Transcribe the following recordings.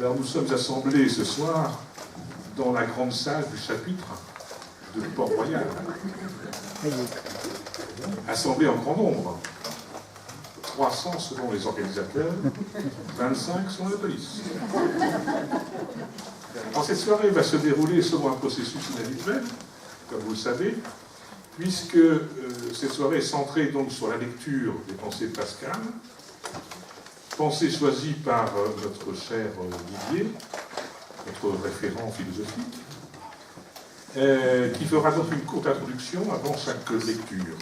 Alors nous sommes assemblés ce soir dans la grande salle du chapitre de Port-Royal. Assemblés en grand nombre. 300 selon les organisateurs, 25 selon la police. Alors cette soirée va se dérouler selon un processus inhabituel, comme vous le savez, puisque cette soirée est centrée donc sur la lecture des pensées de Pascal, pensée choisie par notre cher Didier, notre référent philosophique, qui fera donc une courte introduction avant chaque lecture,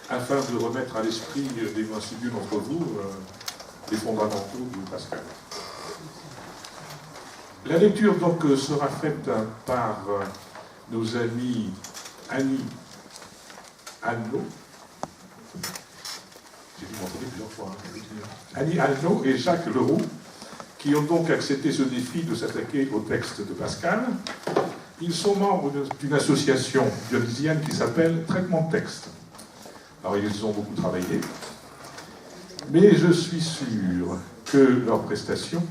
afin de remettre à l'esprit des moins assidues d'entre vous les fondamentaux de Pascal. La lecture donc sera faite par nos amis Annie Alno, j'ai dû m'entendre plusieurs fois, Annie Alno et Jacques Leroux, qui ont donc accepté ce défi de s'attaquer au texte de Pascal. Ils sont membres d'une association dionysienne qui s'appelle Traitement de texte. Alors ils ont beaucoup travaillé, mais je suis sûr que leur prestation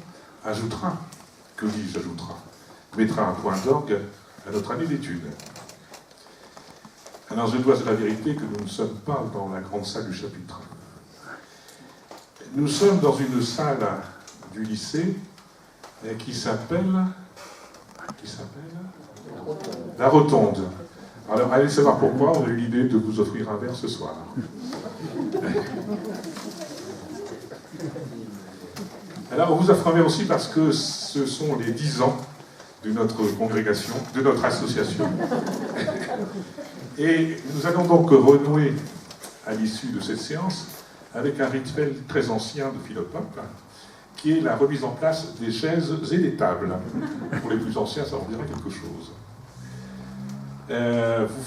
ajoutera, que dis-je ajoutera, mettra un point d'orgue à notre année d'études. Alors je dois à la vérité que nous ne sommes pas dans la grande salle du chapitre. Nous sommes dans une salle du lycée qui s'appelle la Rotonde. Alors allez savoir pourquoi on a eu l'idée de vous offrir un verre ce soir. Alors on vous offre un verre aussi parce que ce sont les 10 ans de notre congrégation, de notre association. Et nous allons donc renouer à l'issue de cette séance avec un rituel très ancien de Philopope, qui est la remise en place des chaises et des tables. Pour les plus anciens, ça vous dira quelque chose.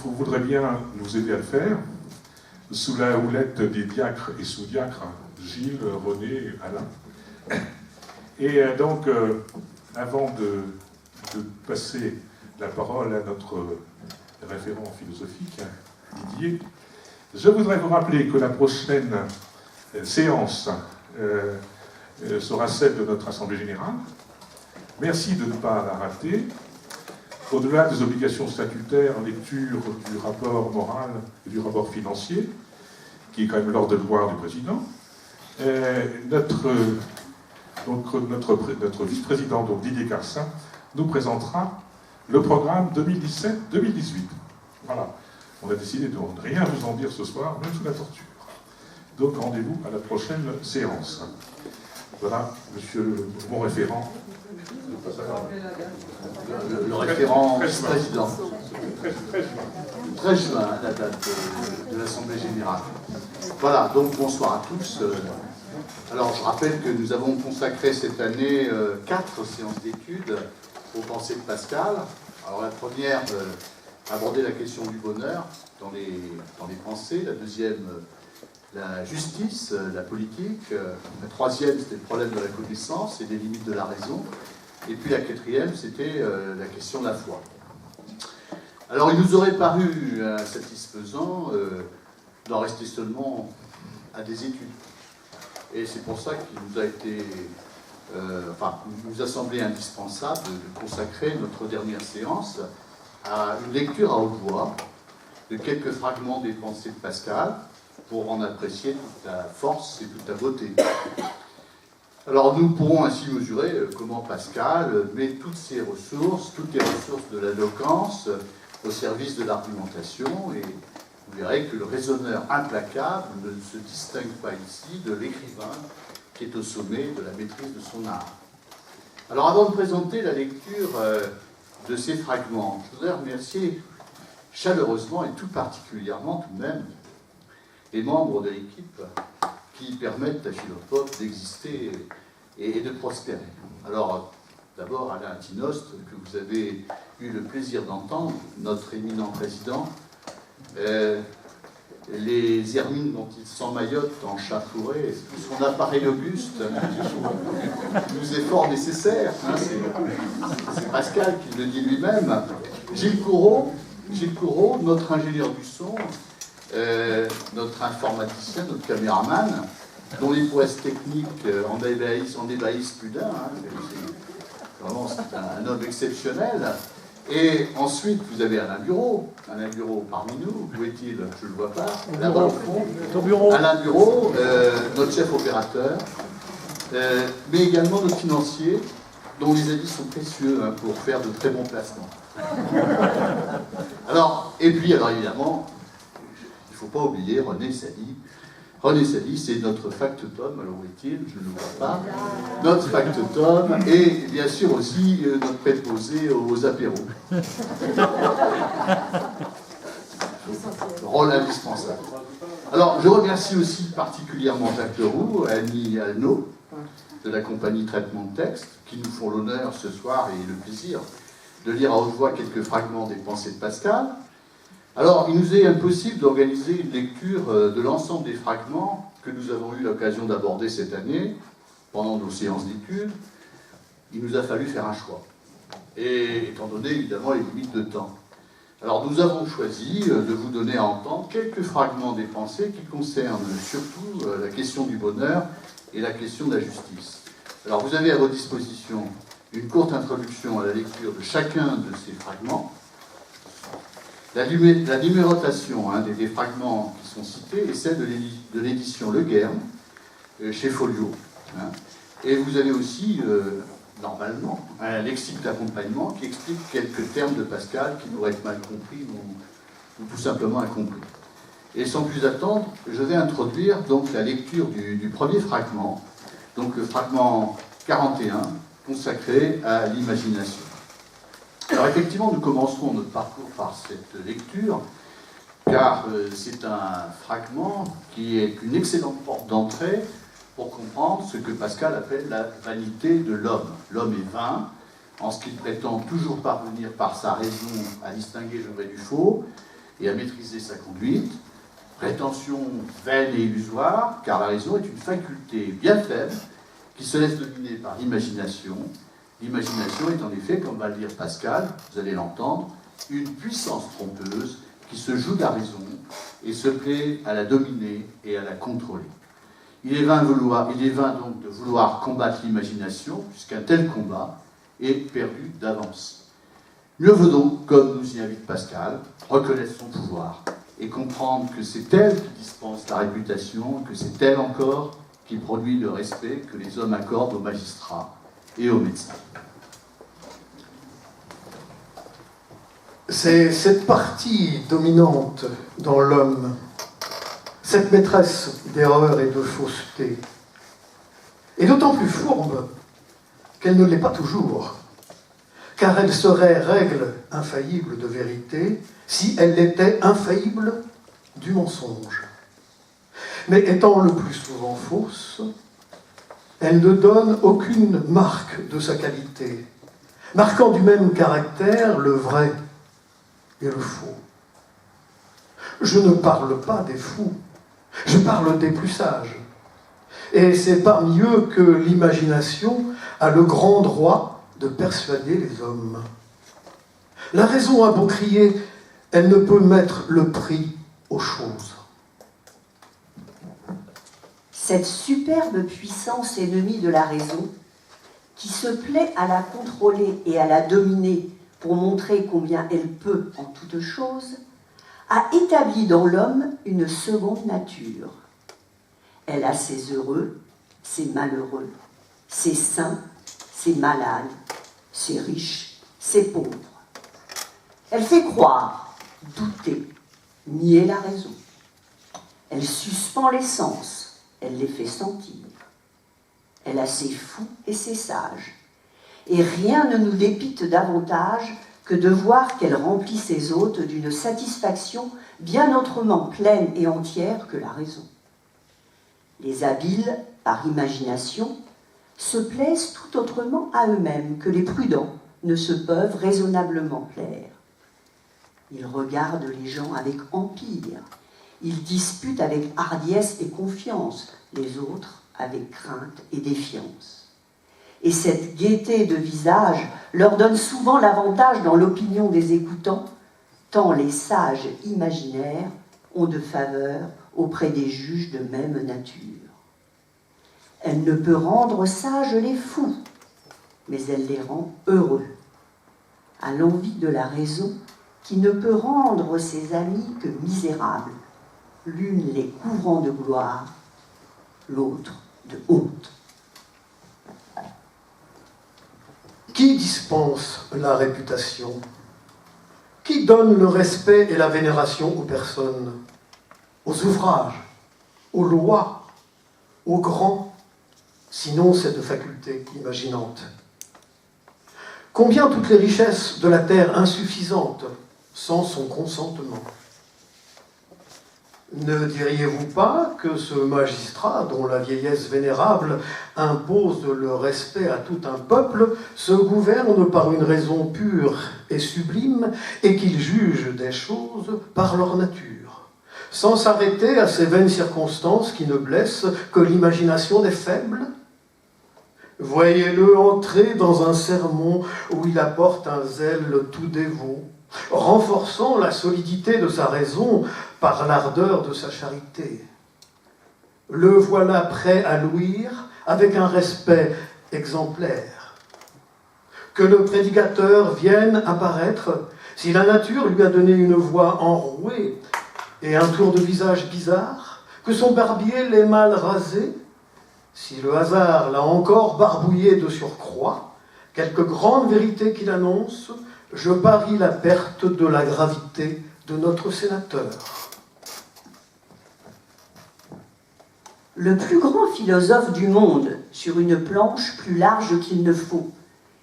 Vous voudrez bien nous aider à le faire, sous la houlette des diacres et sous-diacres, Gilles, René, Alain. Et donc, avant de passer la parole à notre référent philosophique, Didier, je voudrais vous rappeler que la prochaine séance sera celle de notre Assemblée Générale. Merci de ne pas la rater. Au-delà des obligations statutaires, lecture du rapport moral et du rapport financier, qui est quand même l'ordre de gloire du président, notre vice-président, donc Didier Carcin, nous présentera le programme 2017-2018. Voilà. On a décidé de ne rien vous en dire ce soir, même sous la torture. Donc rendez-vous à la prochaine séance. Voilà, monsieur mon référent. Le référent président. 13 juin, la date de l'Assemblée Générale. Voilà, donc bonsoir à tous. Alors je rappelle que nous avons consacré cette année 4 séances d'études aux pensées de Pascal. Alors la première, aborder la question du bonheur dans les pensées. La deuxième, la justice, la politique. La troisième, c'était le problème de la connaissance et des limites de la raison. Et puis la quatrième, c'était la question de la foi. Alors il nous aurait paru satisfaisant d'en rester seulement à des études. Et c'est pour ça qu'il nous a été, nous a semblé indispensable de consacrer notre dernière séance à une lecture à haute voix de quelques fragments des pensées de Pascal pour en apprécier toute la force et toute la beauté. Alors nous pourrons ainsi mesurer comment Pascal met toutes les ressources de l'éloquence au service de l'argumentation, et vous verrez que le raisonneur implacable ne se distingue pas ici de l'écrivain qui est au sommet de la maîtrise de son art. Alors avant de présenter la lecture de ces fragments, je voudrais remercier chaleureusement et tout particulièrement tout de même les membres de l'équipe qui permettent à Philopope d'exister et de prospérer. Alors, d'abord, Alain Tinost, que vous avez eu le plaisir d'entendre, notre éminent président, les hermines dont il s'emmaillote en chat fourré, son appareil auguste, nous est fort nécessaire, hein, c'est Pascal qui le dit lui-même. Gilles Coureau, notre ingénieur du son, notre informaticien, notre caméraman, dont les prouesses techniques en ébahissent plus d'un. Hein. Vraiment, c'est un homme exceptionnel. Et ensuite, vous avez Alain Bureau parmi nous. Où est-il? Je ne le vois pas. Là-bas au fond. Alain Bureau, notre chef opérateur, mais également notre financier, dont les avis sont précieux hein, pour faire de très bons placements. Alors évidemment, il ne faut pas oublier René Sali. René Sali, c'est notre factotum, alors où est-il? Je ne le vois pas. Notre factotum et bien sûr aussi notre préposé aux apéros. Rôle indispensable. Alors, je remercie aussi particulièrement Jacques Leroux, Annie Alno, de la compagnie Traitement de Texte, qui nous font l'honneur ce soir et le plaisir de lire à haute voix quelques fragments des pensées de Pascal. Alors, il nous est impossible d'organiser une lecture de l'ensemble des fragments que nous avons eu l'occasion d'aborder cette année, pendant nos séances d'études. Il nous a fallu faire un choix, et étant donné évidemment les limites de temps. Alors, nous avons choisi de vous donner à entendre quelques fragments des pensées qui concernent surtout la question du bonheur et la question de la justice. Alors, vous avez à votre disposition une courte introduction à la lecture de chacun de ces fragments. La numérotation hein, des fragments qui sont cités est celle de l'édition Le Guerme, chez Folio. Hein. Et vous avez aussi, normalement, un lexique d'accompagnement qui explique quelques termes de Pascal qui pourraient être mal compris ou tout simplement incompris. Et sans plus attendre, je vais introduire donc la lecture du premier fragment, donc le fragment 41, consacré à l'imagination. Alors effectivement, nous commencerons notre parcours par cette lecture, car c'est un fragment qui est une excellente porte d'entrée pour comprendre ce que Pascal appelle la vanité de l'homme. L'homme est vain, en ce qu'il prétend toujours parvenir par sa raison à distinguer le vrai du faux et à maîtriser sa conduite. Prétention vaine et illusoire, car la raison est une faculté bien faible qui se laisse dominer par l'imagination. L'imagination est en effet, comme va le dire Pascal, vous allez l'entendre, une puissance trompeuse qui se joue de la raison et se plaît à la dominer et à la contrôler. Il est vain donc de vouloir combattre l'imagination, puisqu'un tel combat est perdu d'avance. Mieux vaut donc, comme nous y invite Pascal, reconnaître son pouvoir et comprendre que c'est elle qui dispense la réputation, que c'est elle encore qui produit le respect que les hommes accordent aux magistrats et aux médecins. C'est cette partie dominante dans l'homme, cette maîtresse d'erreur et de fausseté, est d'autant plus fourbe qu'elle ne l'est pas toujours, car elle serait règle infaillible de vérité si elle était infaillible du mensonge. Mais étant le plus souvent fausse, elle ne donne aucune marque de sa qualité, marquant du même caractère le vrai et le faux. Je ne parle pas des fous, je parle des plus sages. Et c'est parmi eux que l'imagination a le grand droit de persuader les hommes. La raison a beau crier, elle ne peut mettre le prix aux choses. Cette superbe puissance ennemie de la raison, qui se plaît à la contrôler et à la dominer pour montrer combien elle peut en toutes choses, a établi dans l'homme une seconde nature. Elle a ses heureux, ses malheureux, ses sains, ses malades, ses riches, ses pauvres. Elle fait croire, douter, nier la raison. Elle suspend les sens, elle les fait sentir. Elle a ses fous et ses sages. Et rien ne nous dépite davantage que de voir qu'elle remplit ses hôtes d'une satisfaction bien autrement pleine et entière que la raison. Les habiles, par imagination, se plaisent tout autrement à eux-mêmes que les prudents ne se peuvent raisonnablement plaire. Ils regardent les gens avec empire, ils disputent avec hardiesse et confiance, les autres avec crainte et défiance. Et cette gaieté de visage leur donne souvent l'avantage dans l'opinion des écoutants, tant les sages imaginaires ont de faveur auprès des juges de même nature. Elle ne peut rendre sages les fous, mais elle les rend heureux, à l'envi de la raison qui ne peut rendre ses amis que misérables, l'une les couvrant de gloire, l'autre de honte. Qui dispense la réputation? Qui donne le respect et la vénération aux personnes, aux ouvrages, aux lois, aux grands, sinon cette faculté imaginante? Combien toutes les richesses de la terre insuffisantes sans son consentement? Ne diriez-vous pas que ce magistrat, dont la vieillesse vénérable impose le respect à tout un peuple, se gouverne par une raison pure et sublime et qu'il juge des choses par leur nature, sans s'arrêter à ces vaines circonstances qui ne blessent que l'imagination des faibles? Voyez-le entrer dans un sermon où il apporte un zèle tout dévot, renforçant la solidité de sa raison par l'ardeur de sa charité. Le voilà prêt à louir avec un respect exemplaire. Que le prédicateur vienne apparaître, si la nature lui a donné une voix enrouée et un tour de visage bizarre, que son barbier l'ait mal rasé, si le hasard l'a encore barbouillé de surcroît, quelque grande vérité qu'il annonce, je parie la perte de la gravité de notre sénateur. Le plus grand philosophe du monde, sur une planche plus large qu'il ne faut,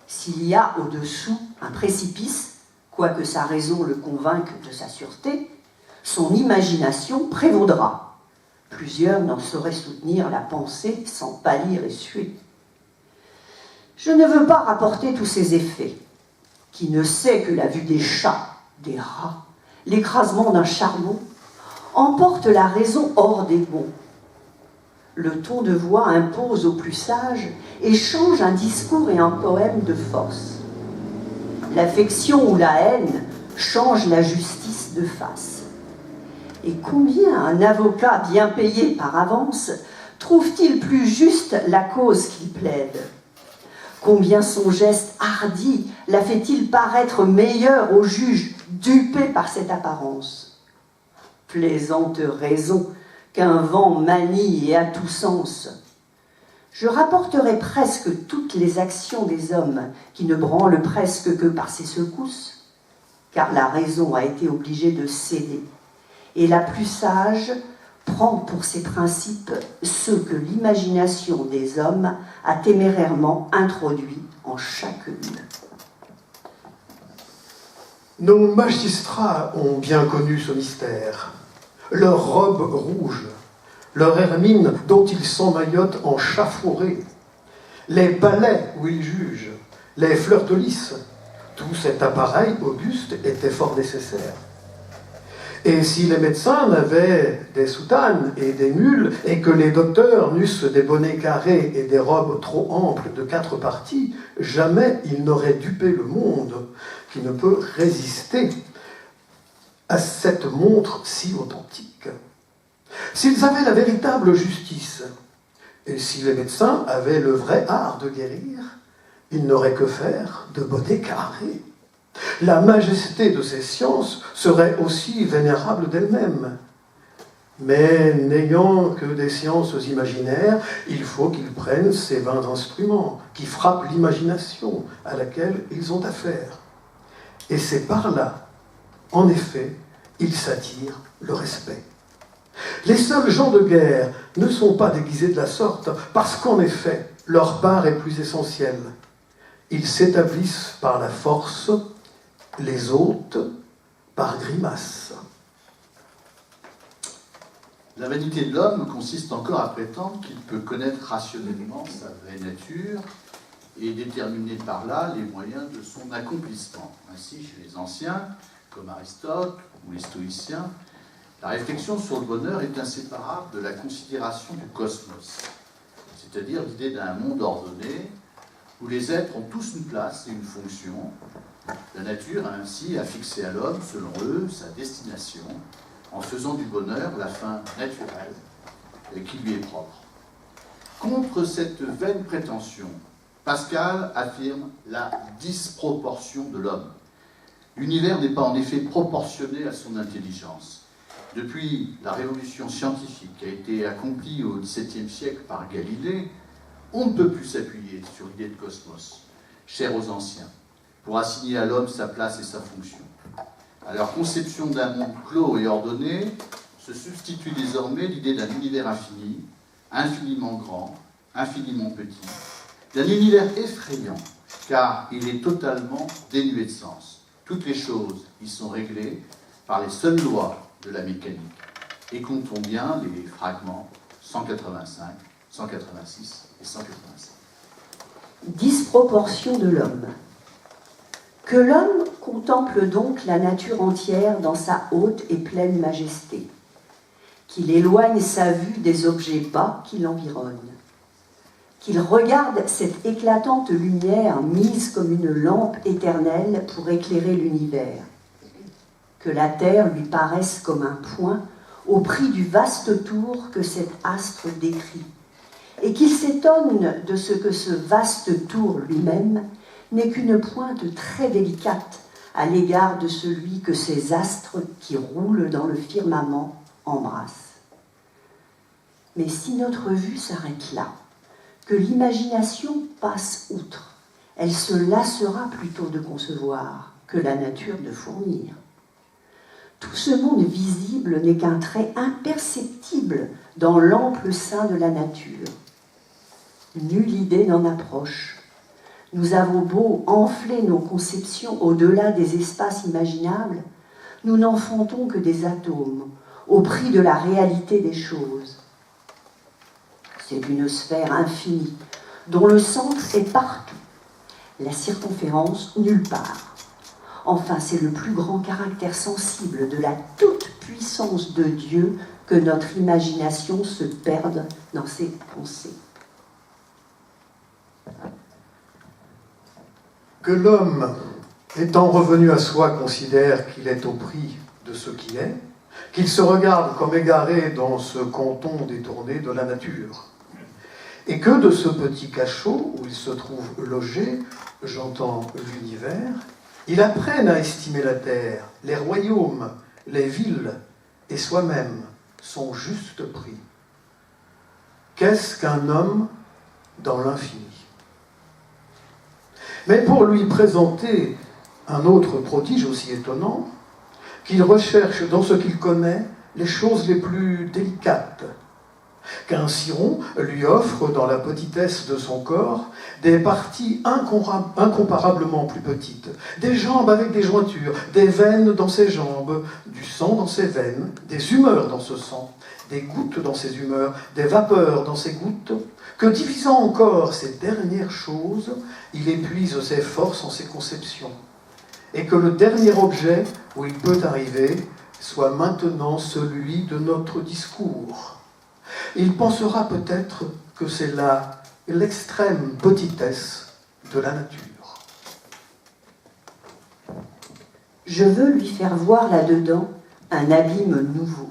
s'il y a au-dessous un précipice, quoique sa raison le convainque de sa sûreté, son imagination prévaudra. Plusieurs n'en sauraient soutenir la pensée sans pâlir et suer. Je ne veux pas rapporter tous ces effets. Qui ne sait que la vue des chats, des rats, l'écrasement d'un charbon, emporte la raison hors des bons. Le ton de voix impose aux plus sages et change un discours et un poème de force. L'affection ou la haine change la justice de face. Et combien un avocat bien payé par avance trouve-t-il plus juste la cause qu'il plaide? Combien son geste hardi la fait-il paraître meilleur au juge dupé par cette apparence? Plaisante raison qu'un vent manie et à tout sens. Je rapporterai presque toutes les actions des hommes qui ne branlent presque que par ses secousses, car la raison a été obligée de céder. Et la plus sage prend pour ses principes ceux que l'imagination des hommes a témérairement introduits en chacune. Nos magistrats ont bien connu ce mystère. Leur robe rouge, leur hermine dont ils s'emmaillotent en chat fourré, les palais où ils jugent, les fleurs de lys, tout cet appareil auguste était fort nécessaire. Et si les médecins n'avaient des soutanes et des mules, et que les docteurs n'eussent des bonnets carrés et des robes trop amples de 4 parties, jamais ils n'auraient dupé le monde, qui ne peut résister à cette montre si authentique. S'ils avaient la véritable justice, et si les médecins avaient le vrai art de guérir, ils n'auraient que faire de bonnets carrés. La majesté de ces sciences serait aussi vénérable d'elle-même. Mais n'ayant que des sciences imaginaires, il faut qu'ils prennent ces vains instruments qui frappent l'imagination à laquelle ils ont affaire. Et c'est par là, en effet, ils s'attirent le respect. Les seuls gens de guerre ne sont pas déguisés de la sorte, parce qu'en effet, leur part est plus essentielle. Ils s'établissent par la force, les autres par grimace. La vanité de l'homme consiste encore à prétendre qu'il peut connaître rationnellement sa vraie nature et déterminer par là les moyens de son accomplissement. Ainsi, chez les anciens, comme Aristote ou les stoïciens, la réflexion sur le bonheur est inséparable de la considération du cosmos, c'est-à-dire l'idée d'un monde ordonné où les êtres ont tous une place et une fonction. La nature a ainsi à fixer à l'homme, selon eux, sa destination, en faisant du bonheur la fin naturelle et qui lui est propre. Contre cette vaine prétention, Pascal affirme la disproportion de l'homme. L'univers n'est pas en effet proportionné à son intelligence. Depuis la révolution scientifique qui a été accomplie au XVIIe siècle par Galilée, on ne peut plus s'appuyer sur l'idée de cosmos, chère aux anciens, pour assigner à l'homme sa place et sa fonction. À leur conception d'un monde clos et ordonné, se substitue désormais l'idée d'un univers infini, infiniment grand, infiniment petit, d'un univers effrayant, car il est totalement dénué de sens. Toutes les choses y sont réglées par les seules lois de la mécanique. Et comptons bien les fragments 185, 186 et 187. Disproportion de l'homme. Que l'homme contemple donc la nature entière dans sa haute et pleine majesté, qu'il éloigne sa vue des objets bas qui l'environnent, qu'il regarde cette éclatante lumière mise comme une lampe éternelle pour éclairer l'univers, que la terre lui paraisse comme un point au prix du vaste tour que cet astre décrit, et qu'il s'étonne de ce que ce vaste tour lui-même n'est qu'une pointe très délicate à l'égard de celui que ces astres qui roulent dans le firmament embrassent. Mais si notre vue s'arrête là, que l'imagination passe outre, elle se lassera plutôt de concevoir que la nature de fournir. Tout ce monde visible n'est qu'un trait imperceptible dans l'ample sein de la nature. Nulle idée n'en approche. Nous avons beau enfler nos conceptions au-delà des espaces imaginables, nous n'enfantons que des atomes, au prix de la réalité des choses. C'est une sphère infinie, dont le centre est partout, la circonférence nulle part. Enfin, c'est le plus grand caractère sensible de la toute-puissance de Dieu que notre imagination se perde dans ses pensées. Que l'homme, étant revenu à soi, considère qu'il est au prix de ce qu'il est, qu'il se regarde comme égaré dans ce canton détourné de la nature, et que de ce petit cachot où il se trouve logé, j'entends l'univers, il apprenne à estimer la terre, les royaumes, les villes et soi-même son juste prix. Qu'est-ce qu'un homme dans l'infini ? Mais pour lui présenter un autre prodige aussi étonnant, qu'il recherche dans ce qu'il connaît les choses les plus délicates, qu'un ciron lui offre dans la petitesse de son corps des parties incomparablement plus petites, des jambes avec des jointures, des veines dans ses jambes, du sang dans ses veines, des humeurs dans ce sang, des gouttes dans ses humeurs, des vapeurs dans ses gouttes, que divisant encore ces dernières choses, il épuise ses forces en ses conceptions, et que le dernier objet où il peut arriver soit maintenant celui de notre discours. Il pensera peut-être que c'est là l'extrême petitesse de la nature. Je veux lui faire voir là-dedans un abîme nouveau.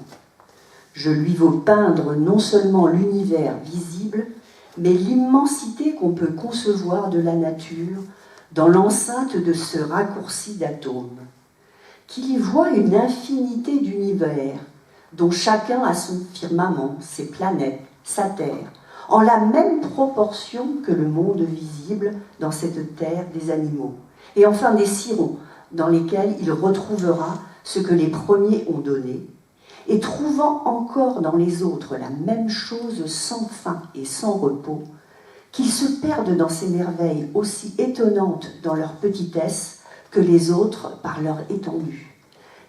Je lui veux peindre non seulement l'univers visible, mais l'immensité qu'on peut concevoir de la nature dans l'enceinte de ce raccourci d'atomes, qu'il y voit une infinité d'univers, dont chacun a son firmament, ses planètes, sa terre, en la même proportion que le monde visible dans cette terre des animaux, et enfin des sirons, dans lesquels il retrouvera ce que les premiers ont donné, et trouvant encore dans les autres la même chose sans fin et sans repos, qu'ils se perdent dans ces merveilles aussi étonnantes dans leur petitesse que les autres par leur étendue.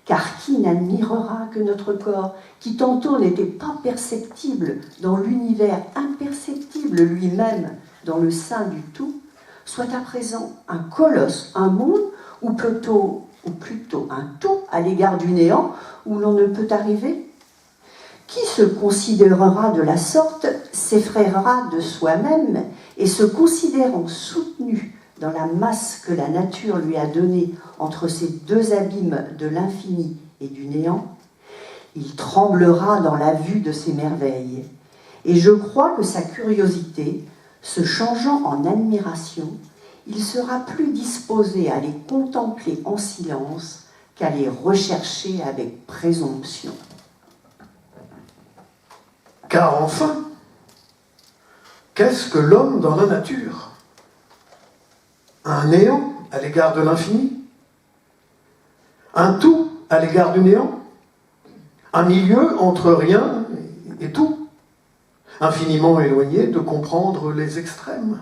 Car qui n'admirera que notre corps, qui tantôt n'était pas perceptible dans l'univers imperceptible lui-même, dans le sein du tout, soit à présent un colosse, un monde, ou plutôt un tout à l'égard du néant, où l'on ne peut arriver? Qui se considérera de la sorte s'effraiera de soi-même et se considérant soutenu dans la masse que la nature lui a donnée entre ces deux abîmes de l'infini et du néant, il tremblera dans la vue de ces merveilles Et je crois que sa curiosité, se changeant en admiration, il sera plus disposé à les contempler en silence qu'à les rechercher avec présomption. Car enfin, qu'est-ce que l'homme dans la nature? Un néant à l'égard de l'infini? Un tout à l'égard du néant? Un milieu entre rien et tout? Infiniment éloigné de comprendre les extrêmes?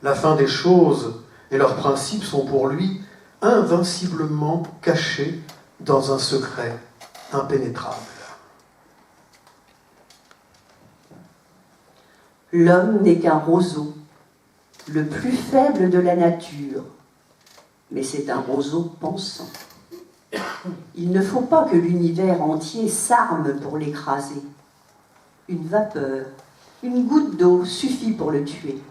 La fin des choses et leurs principes sont pour lui invinciblement cachés dans un secret impénétrable. L'homme n'est qu'un roseau, le plus faible de la nature, mais c'est un roseau pensant. Il ne faut pas que l'univers entier s'arme pour l'écraser. Une vapeur, une goutte d'eau suffit pour le tuer.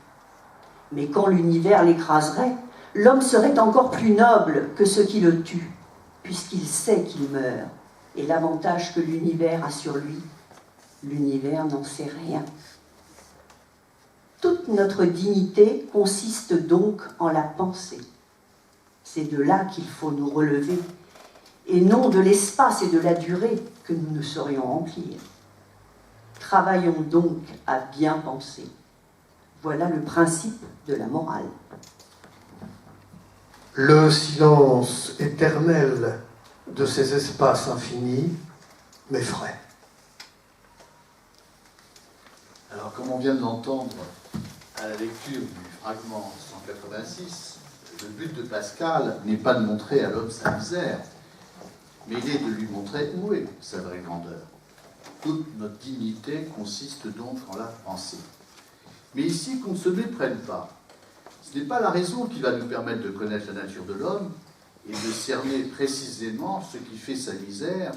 Mais quand l'univers l'écraserait, l'homme serait encore plus noble que ceux qui le tuent, puisqu'il sait qu'il meurt. Et l'avantage que l'univers a sur lui, l'univers n'en sait rien. Toute notre dignité consiste donc en la pensée. C'est de là qu'il faut nous relever, et non de l'espace et de la durée que nous ne saurions remplir. Travaillons donc à bien penser. Voilà le principe de la morale. Le silence éternel de ces espaces infinis m'effraie. Alors, comme on vient de l'entendre à la lecture du fragment 186, le but de Pascal n'est pas de montrer à l'homme sa misère, mais il est de lui montrer où est sa vraie grandeur. Toute notre dignité consiste donc en la pensée. Mais ici, qu'on ne se méprenne pas. Ce n'est pas la raison qui va nous permettre de connaître la nature de l'homme et de cerner précisément ce qui fait sa misère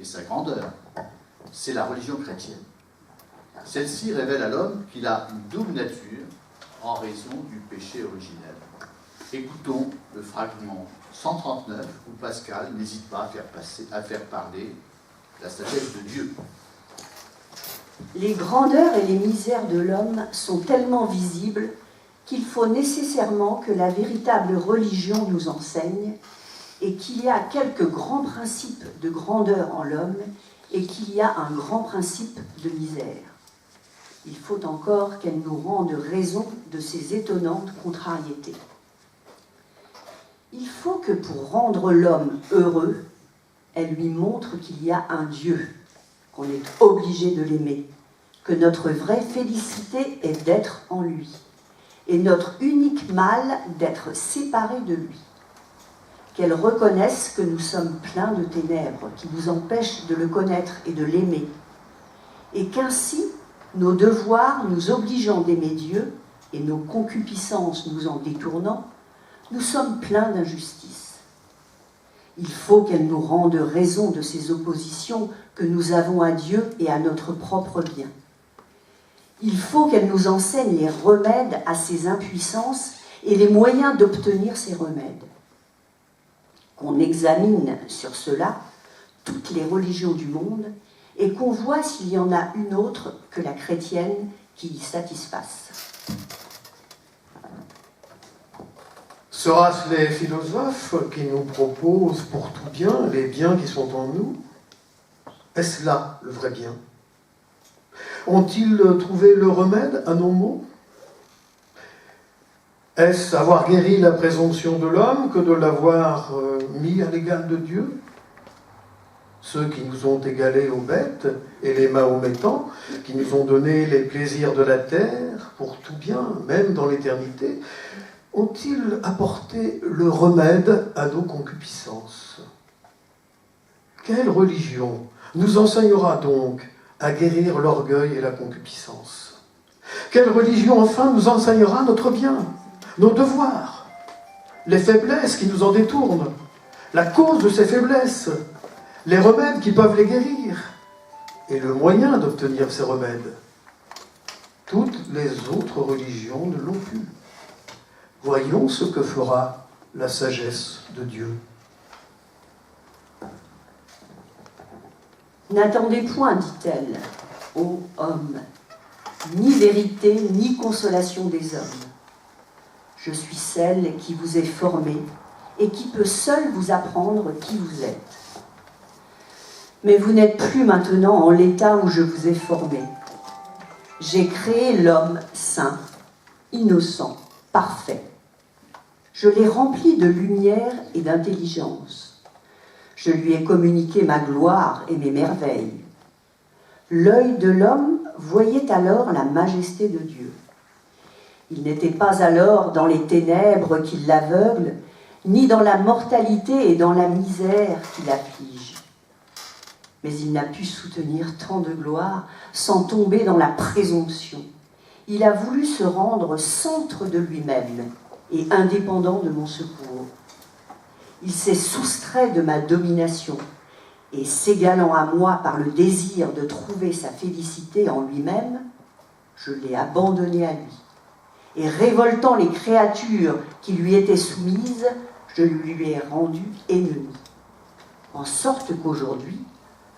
et sa grandeur. C'est la religion chrétienne. Celle-ci révèle à l'homme qu'il a une double nature en raison du péché originel. Écoutons le fragment 139 où Pascal n'hésite pas à faire parler la sagesse de Dieu. Les grandeurs et les misères de l'homme sont tellement visibles qu'il faut nécessairement que la véritable religion nous enseigne et qu'il y a quelques grands principes de grandeur en l'homme et qu'il y a un grand principe de misère. Il faut encore qu'elle nous rende raison de ces étonnantes contrariétés. Il faut que pour rendre l'homme heureux, elle lui montre qu'il y a un Dieu, qu'on est obligé de l'aimer, que notre vraie félicité est d'être en lui, et notre unique mal d'être séparé de lui. Qu'elle reconnaisse que nous sommes pleins de ténèbres qui nous empêchent de le connaître et de l'aimer, et qu'ainsi, nos devoirs nous obligeant d'aimer Dieu et nos concupiscences nous en détournant, nous sommes pleins d'injustice. Il faut qu'elle nous rende raison de ces oppositions que nous avons à Dieu et à notre propre bien. Il faut qu'elle nous enseigne les remèdes à ces impuissances et les moyens d'obtenir ces remèdes. Qu'on examine sur cela toutes les religions du monde et qu'on voit s'il y en a une autre que la chrétienne qui y satisfasse. Sera-ce les philosophes qui nous proposent pour tout bien les biens qui sont en nous? Est-ce là le vrai bien? Ont-ils trouvé le remède à nos maux? Est-ce avoir guéri la présomption de l'homme que de l'avoir mis à l'égal de Dieu? Ceux qui nous ont égalés aux bêtes et les mahométans, qui nous ont donné les plaisirs de la terre pour tout bien, même dans l'éternité, ont-ils apporté le remède à nos concupiscences? Quelle religion nous enseignera donc à guérir l'orgueil et la concupiscence? Quelle religion enfin nous enseignera notre bien, nos devoirs, les faiblesses qui nous en détournent, la cause de ces faiblesses, les remèdes qui peuvent les guérir et le moyen d'obtenir ces remèdes? Toutes les autres religions ne l'ont pu. Voyons ce que fera la sagesse de Dieu. N'attendez point, dit-elle, ô homme, ni vérité, ni consolation des hommes. Je suis celle qui vous est formée et qui peut seule vous apprendre qui vous êtes. Mais vous n'êtes plus maintenant en l'état où je vous ai formé. J'ai créé l'homme saint, innocent, parfait. Je l'ai rempli de lumière et d'intelligence. Je lui ai communiqué ma gloire et mes merveilles. L'œil de l'homme voyait alors la majesté de Dieu. Il n'était pas alors dans les ténèbres qui l'aveuglent, ni dans la mortalité et dans la misère qui l'afflige. Mais il n'a pu soutenir tant de gloire sans tomber dans la présomption. Il a voulu se rendre centre de lui-même et indépendant de mon secours. Il s'est soustrait de ma domination et s'égalant à moi par le désir de trouver sa félicité en lui-même, je l'ai abandonné à lui. Et révoltant les créatures qui lui étaient soumises, je lui ai rendu ennemi. En sorte qu'aujourd'hui,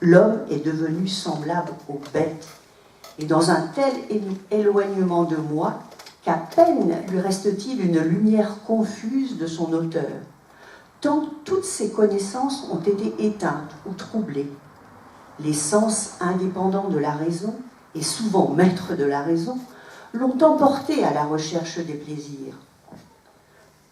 l'homme est devenu semblable aux bêtes, et dans un tel éloignement de moi qu'à peine lui reste-t-il une lumière confuse de son auteur, tant toutes ses connaissances ont été éteintes ou troublées. Les sens indépendants de la raison, et souvent maîtres de la raison, l'ont emporté à la recherche des plaisirs.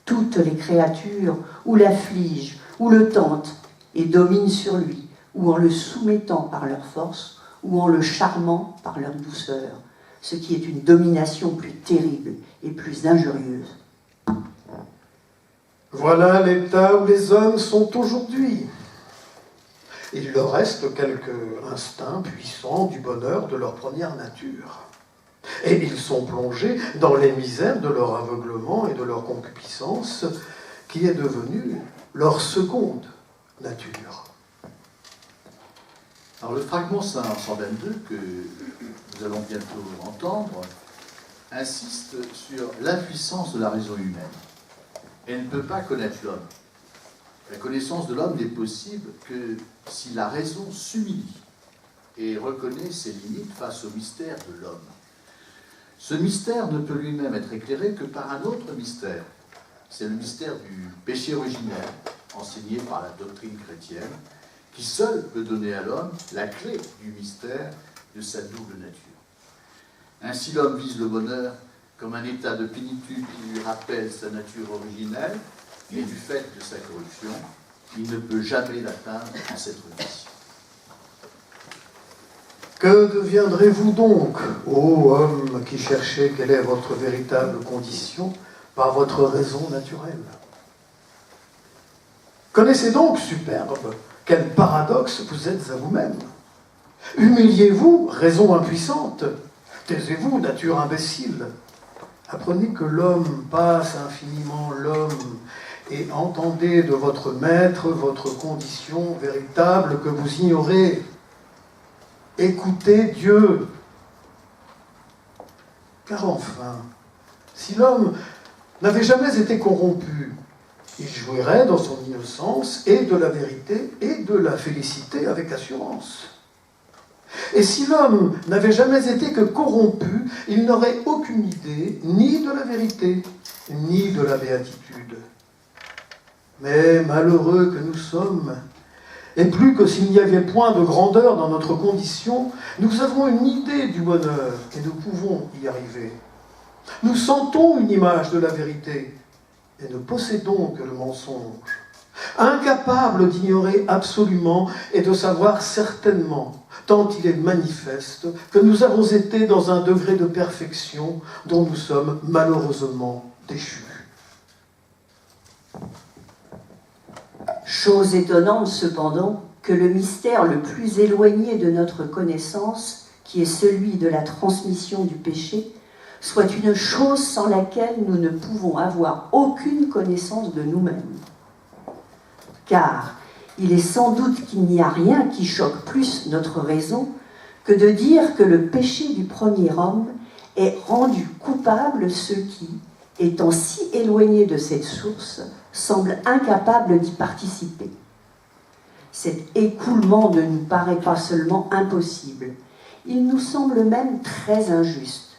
Toutes les créatures ou l'affligent, ou le tentent, et dominent sur lui, ou en le soumettant par leur force, ou en le charmant par leur douceur, ce qui est une domination plus terrible et plus injurieuse. Voilà l'état où les hommes sont aujourd'hui. Il leur reste quelques instincts puissants du bonheur de leur première nature. Et ils sont plongés dans les misères de leur aveuglement et de leur concupiscence, qui est devenue leur seconde nature. Alors le fragment 122 que nous allons bientôt entendre insiste sur l'impuissance de la raison humaine. Elle ne peut pas connaître l'homme. La connaissance de l'homme n'est possible que si la raison s'humilie et reconnaît ses limites face au mystère de l'homme. Ce mystère ne peut lui-même être éclairé que par un autre mystère. C'est le mystère du péché originel, enseigné par la doctrine chrétienne, qui seul peut donner à l'homme la clé du mystère de sa double nature. Ainsi l'homme vise le bonheur comme un état de plénitude qui lui rappelle sa nature originelle, mais du fait de sa corruption, il ne peut jamais l'atteindre en cette vie. Que deviendrez-vous donc, ô homme qui cherchez quelle est votre véritable condition par votre raison naturelle? Connaissez donc, superbe, quel paradoxe vous êtes à vous-même. Humiliez-vous, raison impuissante. Taisez-vous, nature imbécile. Apprenez que l'homme passe infiniment l'homme et entendez de votre maître votre condition véritable que vous ignorez. Écoutez Dieu. Car enfin, si l'homme n'avait jamais été corrompu, il jouirait dans son innocence et de la vérité et de la félicité avec assurance. Et si l'homme n'avait jamais été que corrompu, il n'aurait aucune idée ni de la vérité, ni de la béatitude. Mais malheureux que nous sommes, et plus que s'il n'y avait point de grandeur dans notre condition, nous avons une idée du bonheur et nous pouvons y arriver. Nous sentons une image de la vérité et ne possédons que le mensonge. Incapables d'ignorer absolument et de savoir certainement, tant il est manifeste que nous avons été dans un degré de perfection dont nous sommes malheureusement déchus. Chose étonnante cependant que le mystère le plus éloigné de notre connaissance, qui est celui de la transmission du péché, soit une chose sans laquelle nous ne pouvons avoir aucune connaissance de nous-mêmes. Car il est sans doute qu'il n'y a rien qui choque plus notre raison que de dire que le péché du premier homme est rendu coupable ceux qui, étant si éloignés de cette source, semblent incapables d'y participer. Cet écoulement ne nous paraît pas seulement impossible, il nous semble même très injuste.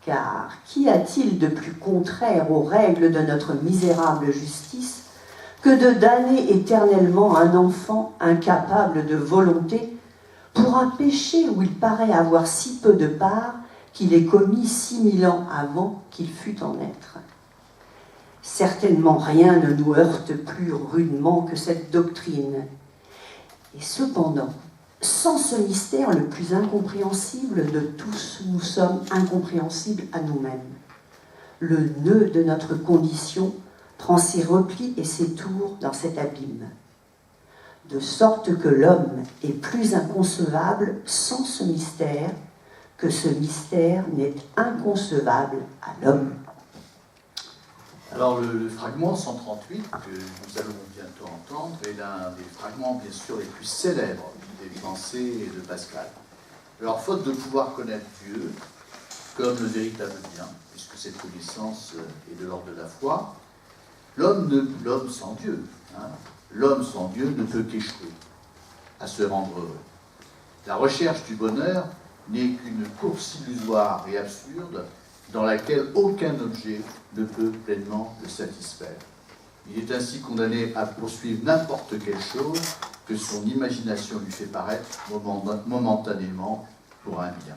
Car qu'y a-t-il de plus contraire aux règles de notre misérable justice que de damner éternellement un enfant incapable de volonté pour un péché où il paraît avoir si peu de part qu'il est commis 6000 ans avant qu'il fût en être. Certainement rien ne nous heurte plus rudement que cette doctrine. Et cependant, sans ce mystère le plus incompréhensible de tous, nous sommes incompréhensibles à nous-mêmes. Le nœud de notre condition prend ses replis et ses tours dans cet abîme, de sorte que l'homme est plus inconcevable sans ce mystère que ce mystère n'est inconcevable à l'homme. Alors le fragment 138 que nous allons bientôt entendre est l'un des fragments bien sûr les plus célèbres des pensées de Pascal. Alors faute de pouvoir connaître Dieu comme le véritable bien, puisque cette connaissance est de l'ordre de la foi, l'homme sans Dieu, l'homme sans Dieu ne peut qu'échouer à se rendre heureux. La recherche du bonheur n'est qu'une course illusoire et absurde dans laquelle aucun objet ne peut pleinement le satisfaire. Il est ainsi condamné à poursuivre n'importe quelle chose que son imagination lui fait paraître momentanément pour un bien.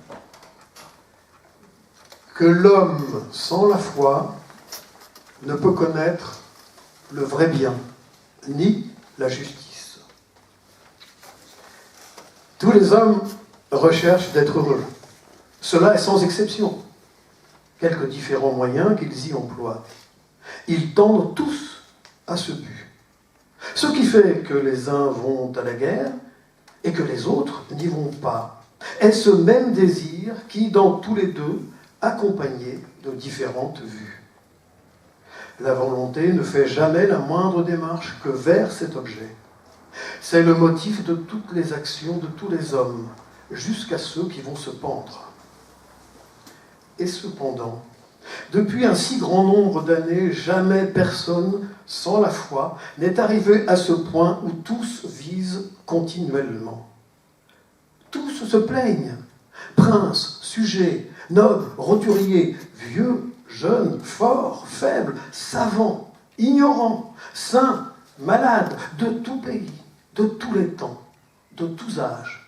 Que l'homme sans la foi ne peut connaître le vrai bien, ni la justice. Tous les hommes recherchent d'être heureux. Cela est sans exception. Quelques différents moyens qu'ils y emploient. Ils tendent tous à ce but. Ce qui fait que les uns vont à la guerre et que les autres n'y vont pas. Est ce même désir qui, dans tous les deux, accompagné de différentes vues. La volonté ne fait jamais la moindre démarche que vers cet objet. C'est le motif de toutes les actions de tous les hommes, jusqu'à ceux qui vont se pendre. Et cependant, depuis un si grand nombre d'années, jamais personne, sans la foi, n'est arrivé à ce point où tous visent continuellement. Tous se plaignent, princes, sujets, nobles, roturiers, vieux, jeunes, forts, faibles, savants, ignorants, saints, malades, de tout pays, de tous les temps, de tous âges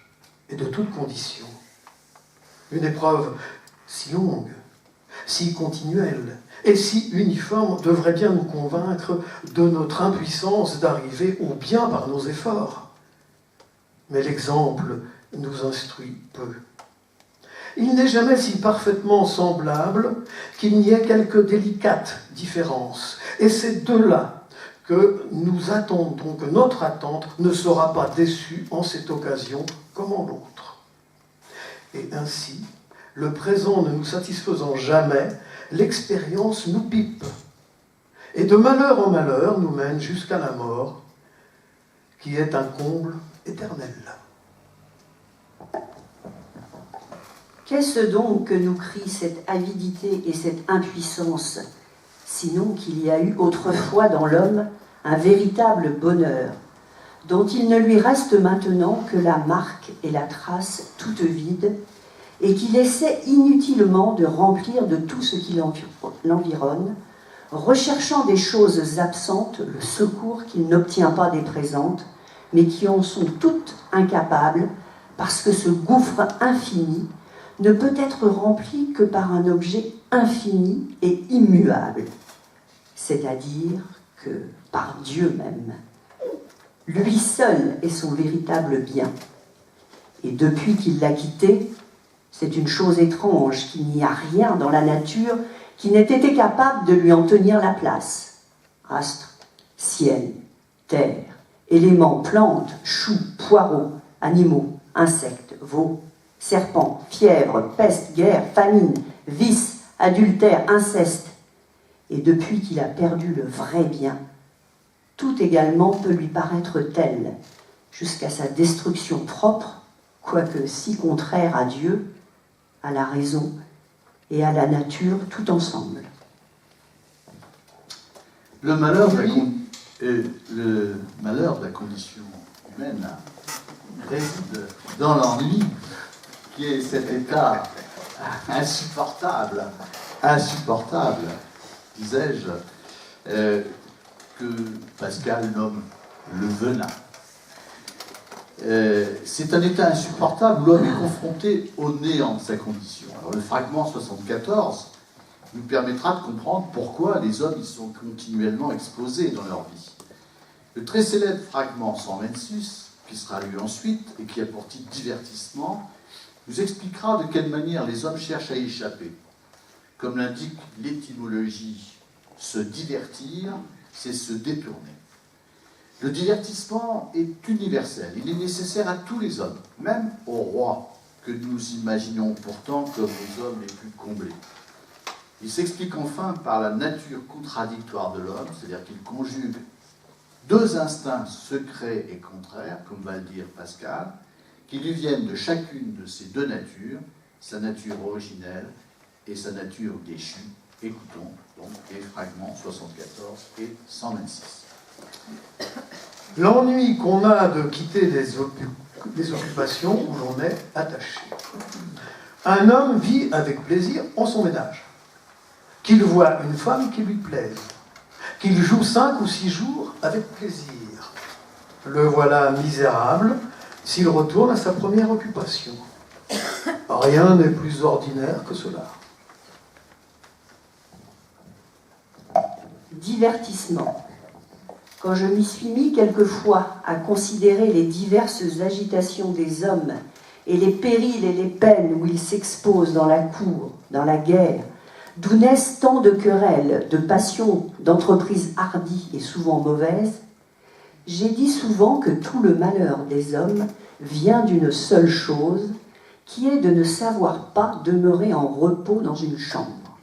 et de toutes conditions. Une épreuve si longue, si continuelle et si uniforme devrait bien nous convaincre de notre impuissance d'arriver au bien par nos efforts. Mais l'exemple nous instruit peu. Il n'est jamais si parfaitement semblable qu'il n'y ait quelques délicates différences. Et c'est de là que nous attendons, que notre attente ne sera pas déçue en cette occasion comme en l'autre. Et ainsi, le présent ne nous satisfaisant jamais, l'expérience nous pipe. Et de malheur en malheur nous mène jusqu'à la mort, qui est un comble éternel. Qu'est-ce donc que nous crie cette avidité et cette impuissance, sinon qu'il y a eu autrefois dans l'homme un véritable bonheur, dont il ne lui reste maintenant que la marque et la trace toute vide, et qu'il essaie inutilement de remplir de tout ce qui l'environne, recherchant des choses absentes le secours qu'il n'obtient pas des présentes, mais qui en sont toutes incapables, parce que ce gouffre infini ne peut être rempli que par un objet infini et immuable, c'est-à-dire que par Dieu même. Lui seul est son véritable bien. Et depuis qu'il l'a quitté, c'est une chose étrange qu'il n'y a rien dans la nature qui n'ait été capable de lui en tenir la place. Astres, ciel, terre, éléments, plantes, choux, poireaux, animaux, insectes, veaux, serpents, fièvre, peste, guerre, famine, vice, adultère, inceste. Et depuis qu'il a perdu le vrai bien, tout également peut lui paraître tel, jusqu'à sa destruction propre, quoique si contraire à Dieu, à la raison et à la nature tout ensemble. Le malheur de la condition humaine réside dans l'ennui qui est cet état insupportable, disais-je, que Pascal nomme le venin. C'est un état insupportable où l'homme est confronté au néant de sa condition. Alors le fragment 74 nous permettra de comprendre pourquoi les hommes y sont continuellement exposés dans leur vie. Le très célèbre fragment 126, qui sera lu ensuite et qui a pour titre divertissement, nous expliquera de quelle manière les hommes cherchent à y échapper. Comme l'indique l'étymologie, se divertir, c'est se détourner. Le divertissement est universel, il est nécessaire à tous les hommes, même aux rois, que nous imaginons pourtant comme les hommes les plus comblés. Il s'explique enfin par la nature contradictoire de l'homme, c'est-à-dire qu'il conjugue deux instincts secrets et contraires, comme va le dire Pascal, qui lui viennent de chacune de ces deux natures, sa nature originelle et sa nature déchue. Écoutons donc les fragments 74 et 126. L'ennui qu'on a de quitter des occupations où l'on est attaché. Un homme vit avec plaisir en son ménage. Qu'il voit une femme qui lui plaise. Qu'il joue 5 ou 6 jours avec plaisir. Le voilà misérable s'il retourne à sa première occupation. Rien n'est plus ordinaire que cela. Divertissement. Quand je m'y suis mis quelquefois à considérer les diverses agitations des hommes et les périls et les peines où ils s'exposent dans la cour, dans la guerre, d'où naissent tant de querelles, de passions, d'entreprises hardies et souvent mauvaises, j'ai dit souvent que tout le malheur des hommes vient d'une seule chose, qui est de ne savoir pas demeurer en repos dans une chambre.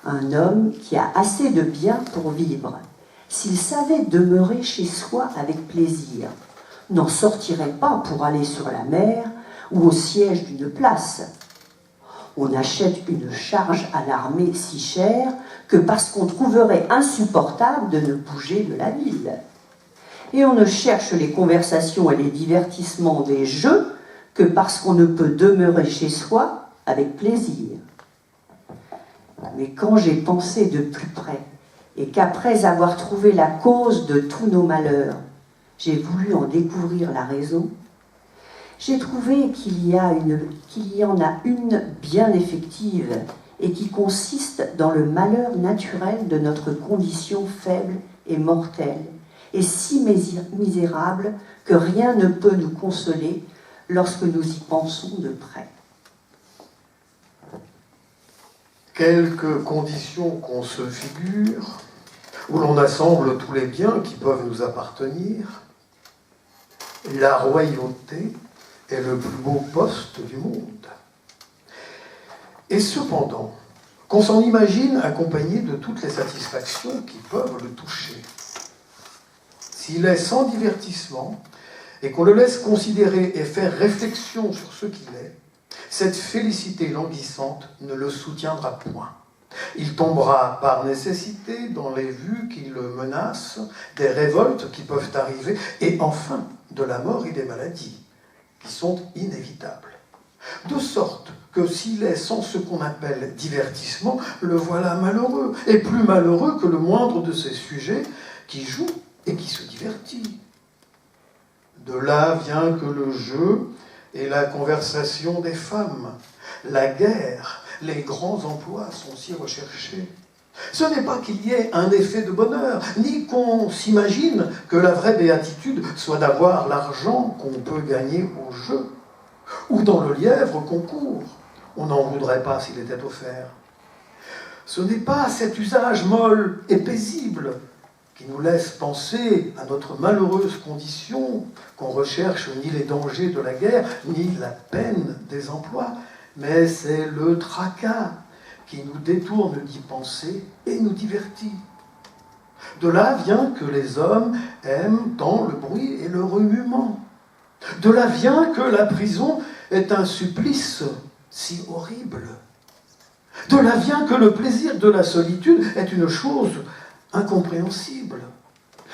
Un homme qui a assez de biens pour vivre, s'il savait demeurer chez soi avec plaisir, n'en sortirait pas pour aller sur la mer ou au siège d'une place. On achète une charge à l'armée si chère que parce qu'on trouverait insupportable de ne bouger de la ville. Et on ne cherche les conversations et les divertissements des jeux que parce qu'on ne peut demeurer chez soi avec plaisir. Mais quand j'ai pensé de plus près, et qu'après avoir trouvé la cause de tous nos malheurs, j'ai voulu en découvrir la raison, j'ai trouvé qu'il y en a une bien effective et qui consiste dans le malheur naturel de notre condition faible et mortelle, et si misérable que rien ne peut nous consoler lorsque nous y pensons de près. Quelques conditions qu'on se figure, où l'on assemble tous les biens qui peuvent nous appartenir. La royauté est le plus beau poste du monde. Et cependant, qu'on s'en imagine accompagné de toutes les satisfactions qui peuvent le toucher. S'il est sans divertissement, et qu'on le laisse considérer et faire réflexion sur ce qu'il est, cette félicité languissante ne le soutiendra point. Il tombera par nécessité dans les vues qui le menacent, des révoltes qui peuvent arriver, et enfin de la mort et des maladies, qui sont inévitables. De sorte que s'il est sans ce qu'on appelle divertissement, le voilà malheureux, et plus malheureux que le moindre de ces sujets qui joue et qui se divertit. De là vient que le jeu et la conversation des femmes, la guerre, les grands emplois sont si recherchés. Ce n'est pas qu'il y ait un effet de bonheur, ni qu'on s'imagine que la vraie béatitude soit d'avoir l'argent qu'on peut gagner au jeu, ou dans le lièvre qu'on court. On n'en voudrait pas s'il était offert. Ce n'est pas cet usage molle et paisible qui nous laisse penser à notre malheureuse condition, qu'on recherche ni les dangers de la guerre, ni la peine des emplois, mais c'est le tracas qui nous détourne d'y penser et nous divertit. De là vient que les hommes aiment tant le bruit et le remuement. De là vient que la prison est un supplice si horrible. De là vient que le plaisir de la solitude est une chose incompréhensible.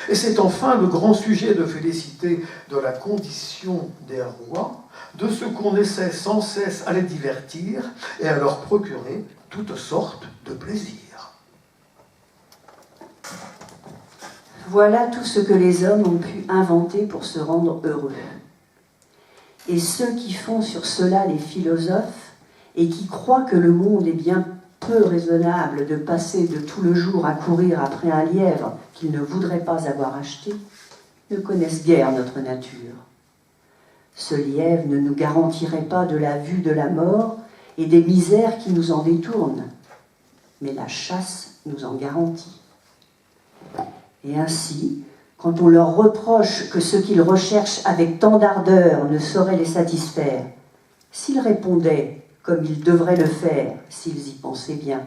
Et c'est enfin le grand sujet de félicité de la condition des rois, de ce qu'on essaie sans cesse à les divertir et à leur procurer toutes sortes de plaisirs. Voilà tout ce que les hommes ont pu inventer pour se rendre heureux. Et ceux qui font sur cela les philosophes et qui croient que le monde est bien peu raisonnable de passer de tout le jour à courir après un lièvre qu'ils ne voudraient pas avoir acheté, ne connaissent guère notre nature. Ce lièvre ne nous garantirait pas de la vue de la mort et des misères qui nous en détournent, mais la chasse nous en garantit. Et ainsi, quand on leur reproche que ce qu'ils recherchent avec tant d'ardeur ne saurait les satisfaire, s'ils répondaient, comme ils devraient le faire, s'ils y pensaient bien,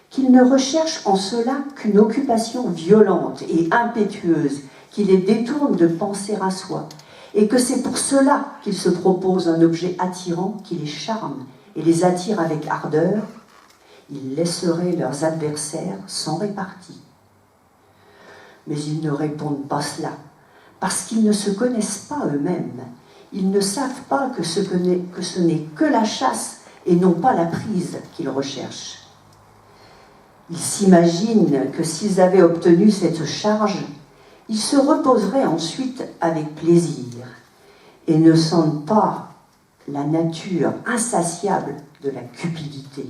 qu'ils ne recherchent en cela qu'une occupation violente et impétueuse qui les détourne de penser à soi, et que c'est pour cela qu'ils se proposent un objet attirant qui les charme et les attire avec ardeur, ils laisseraient leurs adversaires sans répartie. Mais ils ne répondent pas cela, parce qu'ils ne se connaissent pas eux-mêmes. Ils ne savent pas que ce n'est que la chasse et non pas la prise qu'ils recherchent. Ils s'imaginent que s'ils avaient obtenu cette charge, ils se reposeraient ensuite avec plaisir et ne sentent pas la nature insatiable de la cupidité.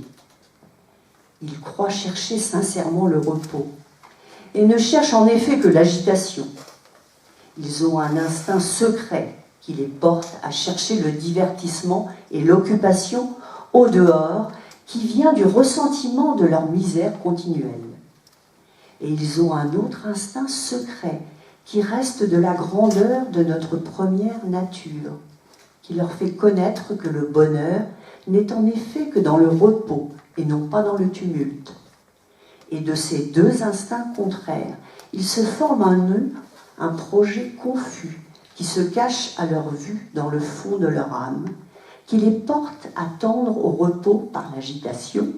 Ils croient chercher sincèrement le repos et ne cherchent en effet que l'agitation. Ils ont un instinct secret qui les porte à chercher le divertissement et l'occupation au dehors, qui vient du ressentiment de leur misère continuelle. Et ils ont un autre instinct secret qui reste de la grandeur de notre première nature, qui leur fait connaître que le bonheur n'est en effet que dans le repos et non pas dans le tumulte. Et de ces deux instincts contraires, il se forme en eux un projet confus qui se cache à leur vue dans le fond de leur âme, qui les porte à tendre au repos par l'agitation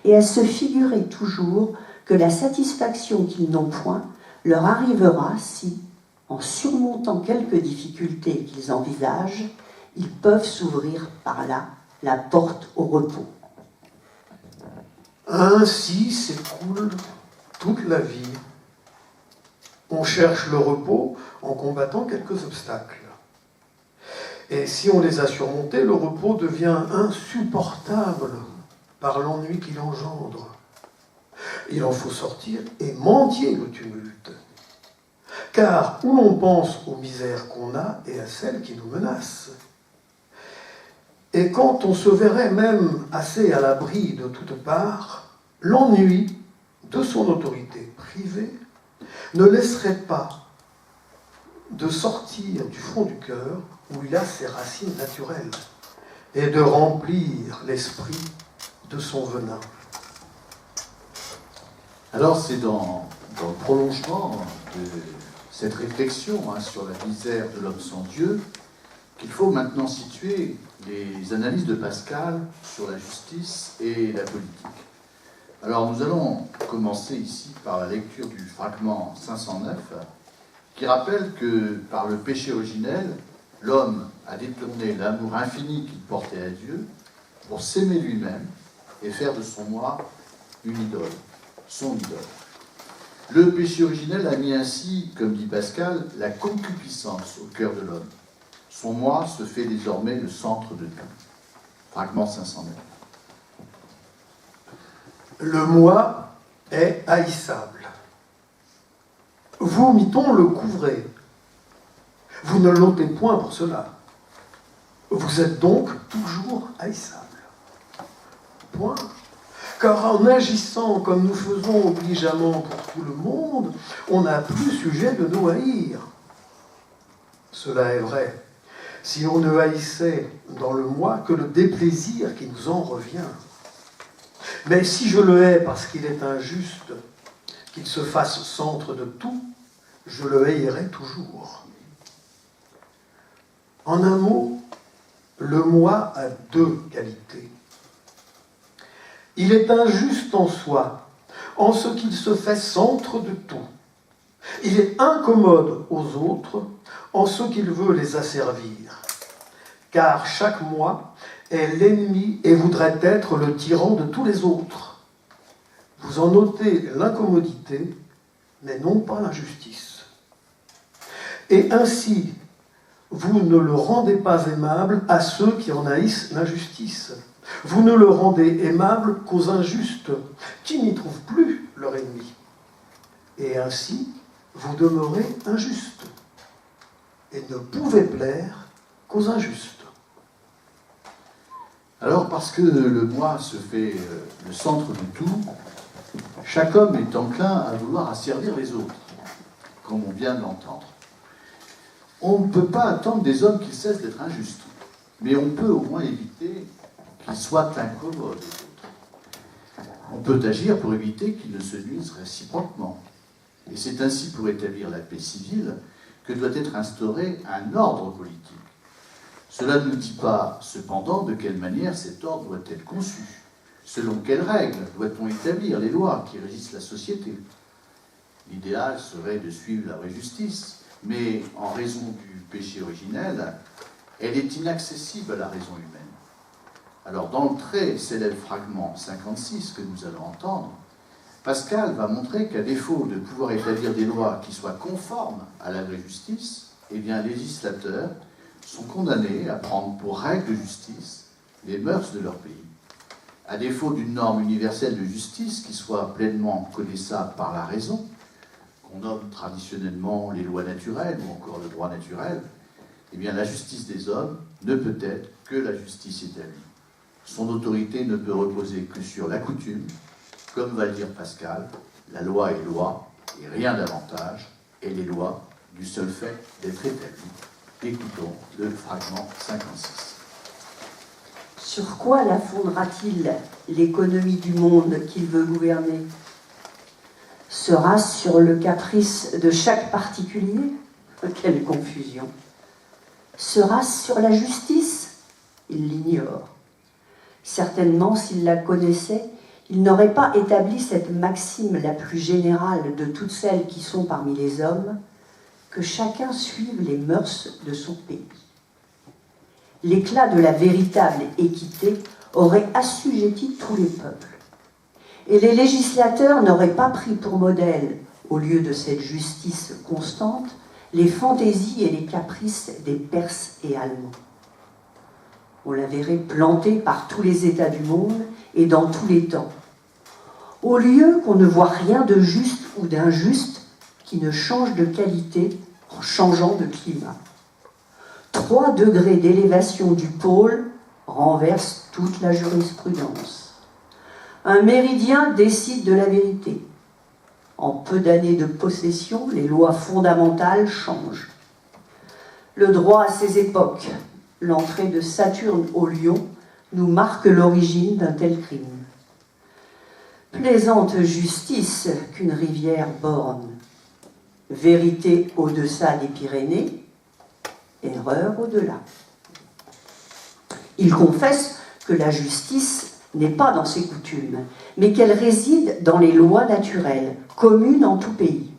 et à se figurer toujours que la satisfaction qu'ils n'ont point leur arrivera si, en surmontant quelques difficultés qu'ils envisagent, ils peuvent s'ouvrir par là la porte au repos. Ainsi s'écoule toute la vie. On cherche le repos en combattant quelques obstacles. Et si on les a surmontés, le repos devient insupportable par l'ennui qu'il engendre. Il en faut sortir et mendier le tumulte. Car où l'on pense aux misères qu'on a et à celles qui nous menacent. Et quand on se verrait même assez à l'abri de toutes parts, l'ennui de son autorité privée ne laisserait pas de sortir du fond du cœur où il a ses racines naturelles et de remplir l'esprit de son venin. Alors c'est dans le prolongement de cette réflexion sur la misère de l'homme sans Dieu qu'il faut maintenant situer les analyses de Pascal sur la justice et la politique. Alors nous allons commencer ici par la lecture du fragment 509 qui rappelle que par le péché originel, l'homme a détourné l'amour infini qu'il portait à Dieu pour s'aimer lui-même et faire de son moi une idole, son idole. Le péché originel a mis ainsi, comme dit Pascal, la concupiscence au cœur de l'homme. Son moi se fait désormais le centre de tout. Fragment 509. Le moi est haïssable. Vous, mython, le couvrez. Vous ne l'ôtez point pour cela. Vous êtes donc toujours haïssable. Point. Car en agissant comme nous faisons obligeamment pour tout le monde, on n'a plus sujet de nous haïr. Cela est vrai, si on ne haïssait dans le moi que le déplaisir qui nous en revient. Mais si je le hais parce qu'il est injuste, qu'il se fasse centre de tout, je le haïrai toujours. En un mot, le moi a deux qualités. Il est injuste en soi, en ce qu'il se fait centre de tout. Il est incommode aux autres en ce qu'il veut les asservir, car chaque moi est l'ennemi et voudrait être le tyran de tous les autres. Vous en notez l'incommodité, mais non pas l'injustice. Et ainsi, vous ne le rendez pas aimable à ceux qui en haïssent l'injustice. Vous ne le rendez aimable qu'aux injustes, qui n'y trouvent plus leur ennemi. Et ainsi, vous demeurez injuste, et ne pouvez plaire qu'aux injustes. Alors, parce que le moi se fait le centre de tout, chaque homme est enclin à vouloir asservir les autres, comme on vient de l'entendre. On ne peut pas attendre des hommes qu'ils cessent d'être injustes, mais on peut au moins éviter qu'ils soient incommodes aux autres. On peut agir pour éviter qu'ils ne se nuisent réciproquement. Et c'est ainsi pour établir la paix civile que doit être instauré un ordre politique. Cela ne nous dit pas, cependant, de quelle manière cet ordre doit être conçu. Selon quelles règles doit-on établir les lois qui régissent la société? L'idéal serait de suivre la vraie justice, mais en raison du péché originel, elle est inaccessible à la raison humaine. Alors, dans le très célèbre fragment 56 que nous allons entendre, Pascal va montrer qu'à défaut de pouvoir établir des lois qui soient conformes à la vraie justice, eh bien, les législateurs sont condamnés à prendre pour règle de justice les mœurs de leur pays. À défaut d'une norme universelle de justice qui soit pleinement connaissable par la raison, qu'on nomme traditionnellement les lois naturelles ou encore le droit naturel, eh bien, la justice des hommes ne peut être que la justice établie. Son autorité ne peut reposer que sur la coutume. Comme va le dire Pascal, la loi est loi, et rien davantage, et les lois du seul fait d'être établies. Écoutons le fragment 56. Sur quoi la fondera-t-il l'économie du monde qu'il veut gouverner? Sera-ce sur le caprice de chaque particulier? Quelle confusion! Sera-ce sur la justice? Il l'ignore. Certainement, s'il la connaissait, il n'aurait pas établi cette maxime la plus générale de toutes celles qui sont parmi les hommes, que chacun suive les mœurs de son pays. L'éclat de la véritable équité aurait assujetti tous les peuples. Et les législateurs n'auraient pas pris pour modèle, au lieu de cette justice constante, les fantaisies et les caprices des Perses et Allemands. On la verrait plantée par tous les États du monde et dans tous les temps. Au lieu qu'on ne voit rien de juste ou d'injuste qui ne change de qualité en changeant de climat. 3 degrés d'élévation du pôle renversent toute la jurisprudence. Un méridien décide de la vérité. En peu d'années de possession, les lois fondamentales changent. Le droit à ses époques, l'entrée de Saturne au Lion, nous marque l'origine d'un tel crime. Plaisante justice qu'une rivière borne. Vérité au-deçà des Pyrénées, erreur au-delà. Il confesse que la justice n'est pas dans ses coutumes, mais qu'elle réside dans les lois naturelles, communes en tout pays.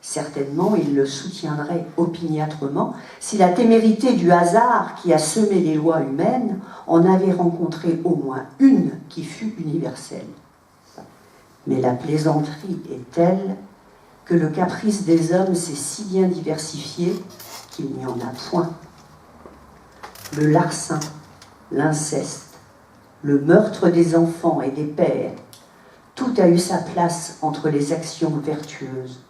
Certainement, il le soutiendrait opiniâtrement si la témérité du hasard qui a semé les lois humaines en avait rencontré au moins une qui fût universelle. Mais la plaisanterie est telle que le caprice des hommes s'est si bien diversifié qu'il n'y en a point. Le larcin, l'inceste, le meurtre des enfants et des pères, tout a eu sa place entre les actions vertueuses.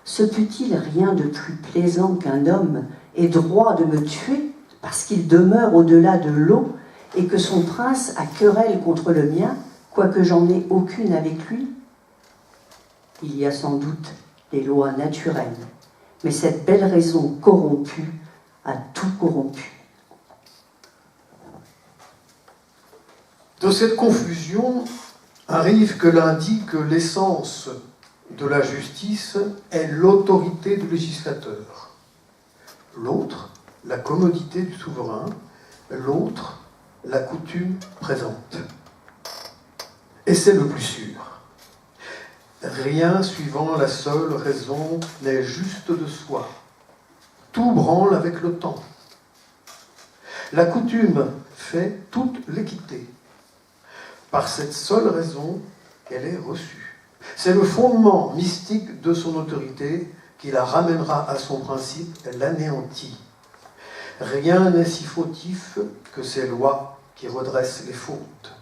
Se peut-il rien de plus plaisant qu'un homme ait droit de me tuer parce qu'il demeure au-delà de l'eau et que son prince a querelle contre le mien, quoique j'en ai aucune avec lui? Il y a sans doute les lois naturelles, mais cette belle raison corrompue a tout corrompu. De cette confusion arrive que l'un dit que l'essence de la justice est l'autorité du législateur, l'autre, la commodité du souverain, l'autre, la coutume présente. Et c'est le plus sûr. Rien suivant la seule raison n'est juste de soi. Tout branle avec le temps. La coutume fait toute l'équité. Par cette seule raison, elle est reçue. C'est le fondement mystique de son autorité qui la ramènera à son principe, elle l'anéantit. Rien n'est si fautif que ces lois qui redressent les fautes.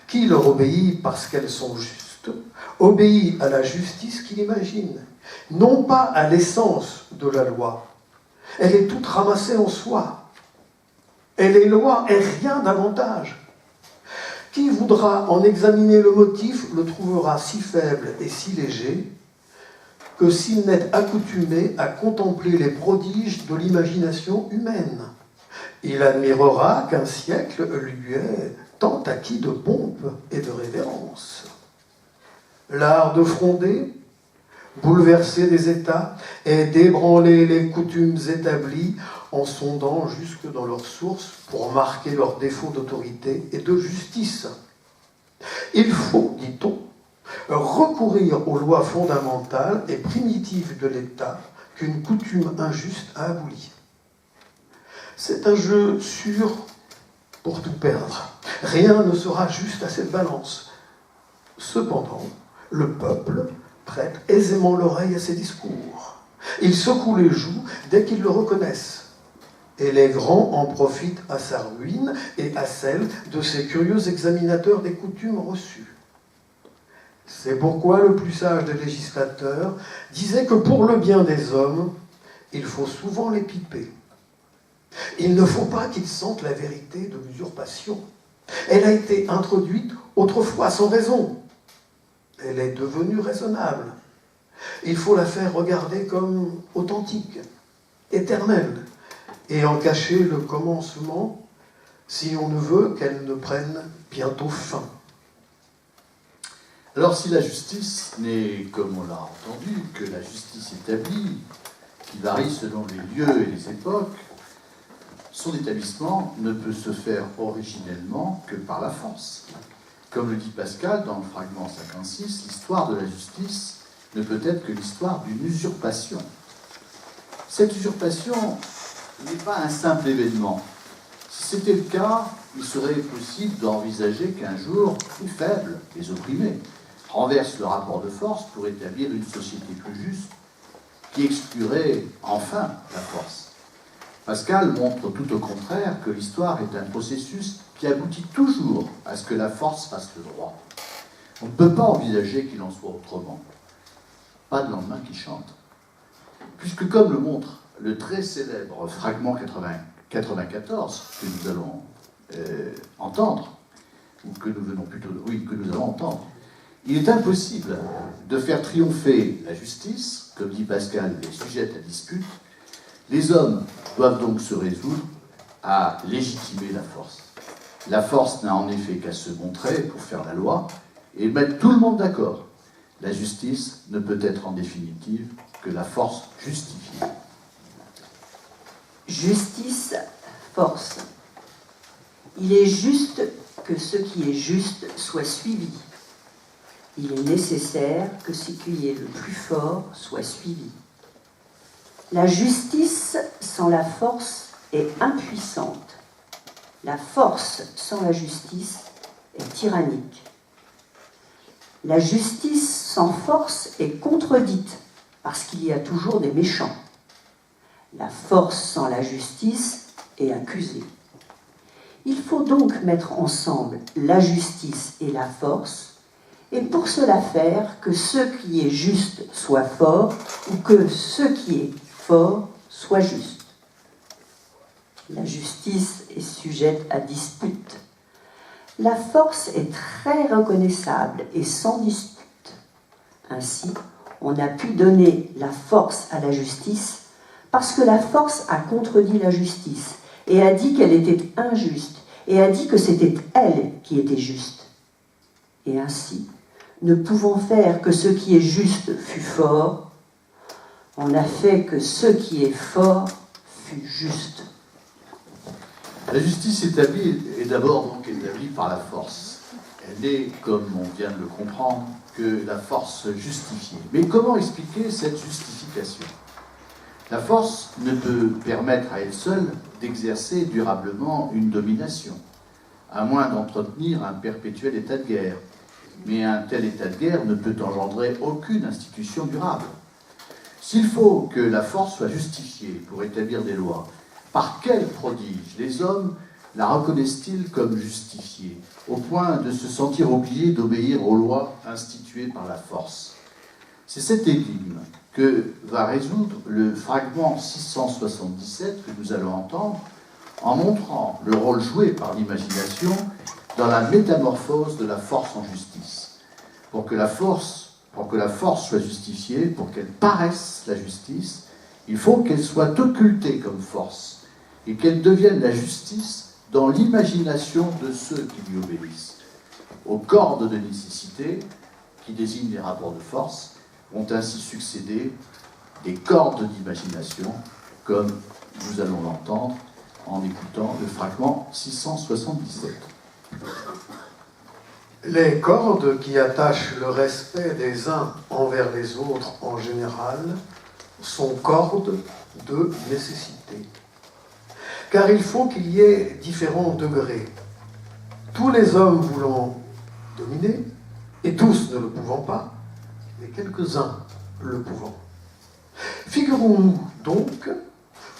Qui leur obéit parce qu'elles sont justes, obéit à la justice qu'il imagine, non pas à l'essence de la loi. Elle est toute ramassée en soi. Elle est loi et rien davantage. Qui voudra en examiner le motif le trouvera si faible et si léger que s'il n'est accoutumé à contempler les prodiges de l'imagination humaine. Il admirera qu'un siècle lui est tant acquis de pompe et de révérence. L'art de fronder, bouleverser des États et d'ébranler les coutumes établies en sondant jusque dans leurs sources pour marquer leurs défauts d'autorité et de justice. Il faut, dit-on, recourir aux lois fondamentales et primitives de l'État qu'une coutume injuste a abolies. C'est un jeu sûr pour tout perdre. Rien ne sera juste à cette balance. Cependant, le peuple prête aisément l'oreille à ces discours. Il secoue les joues dès qu'ils le reconnaissent. Et les grands en profitent à sa ruine et à celle de ces curieux examinateurs des coutumes reçues. C'est pourquoi le plus sage des législateurs disait que pour le bien des hommes, il faut souvent les piper. Il ne faut pas qu'ils sentent la vérité de l'usurpation. Elle a été introduite autrefois sans raison. Elle est devenue raisonnable. Il faut la faire regarder comme authentique, éternelle, et en cacher le commencement si on ne veut qu'elle ne prenne bientôt fin. Alors si la justice n'est, comme on l'a entendu, que la justice établie, qui varie selon les lieux et les époques, son établissement ne peut se faire originellement que par la force. Comme le dit Pascal dans le fragment 56, l'histoire de la justice ne peut être que l'histoire d'une usurpation. Cette usurpation n'est pas un simple événement. Si c'était le cas, il serait possible d'envisager qu'un jour, les faibles, les opprimés, renversent le rapport de force pour établir une société plus juste qui exclurait enfin la force. Pascal montre tout au contraire que l'histoire est un processus qui aboutit toujours à ce que la force fasse le droit. On ne peut pas envisager qu'il en soit autrement. Pas de lendemain qui chante. Puisque comme le montre le très célèbre fragment 94 que nous allons entendre, ou que nous venons plutôt, oui, que nous allons entendre, il est impossible de faire triompher la justice, comme dit Pascal, est sujette à dispute. Les hommes doivent donc se résoudre à légitimer la force. La force n'a en effet qu'à se montrer pour faire la loi et mettre tout le monde d'accord. La justice ne peut être en définitive que la force justifiée. Justice, force. Il est juste que ce qui est juste soit suivi. Il est nécessaire que ce qui est le plus fort soit suivi. La justice sans la force est impuissante. La force sans la justice est tyrannique. La justice sans force est contredite parce qu'il y a toujours des méchants. La force sans la justice est accusée. Il faut donc mettre ensemble la justice et la force, et pour cela faire que ce qui est juste soit fort, ou que ce qui est fort soit juste. La justice est sujette à dispute. La force est très reconnaissable et sans dispute. Ainsi, on a pu donner la force à la justice parce que la force a contredit la justice et a dit qu'elle était injuste et a dit que c'était elle qui était juste. Et ainsi, ne pouvant faire que ce qui est juste fût fort, on a fait que ce qui est fort fût juste. La justice établie est d'abord donc établie par la force. Elle n'est, comme on vient de le comprendre, que la force justifiée. Mais comment expliquer cette justification? La force ne peut permettre à elle seule d'exercer durablement une domination, à moins d'entretenir un perpétuel état de guerre. Mais un tel état de guerre ne peut engendrer aucune institution durable. S'il faut que la force soit justifiée pour établir des lois, par quel prodige les hommes la reconnaissent-ils comme justifiée, au point de se sentir obligés d'obéir aux lois instituées par la force? C'est cette énigme que va résoudre le fragment 677 que nous allons entendre, en montrant le rôle joué par l'imagination dans la métamorphose de la force en justice. Pour que la force soit justifiée, pour qu'elle paraisse la justice, il faut qu'elle soit occultée comme force et qu'elle devienne la justice dans l'imagination de ceux qui lui obéissent. Aux cordes de nécessité, qui désignent les rapports de force, vont ainsi succéder des cordes d'imagination, comme nous allons l'entendre en écoutant le fragment 677. Les cordes qui attachent le respect des uns envers les autres en général sont cordes de nécessité. Car il faut qu'il y ait différents degrés. Tous les hommes voulant dominer, et tous ne le pouvant pas, mais quelques-uns le pouvant. Figurons-nous donc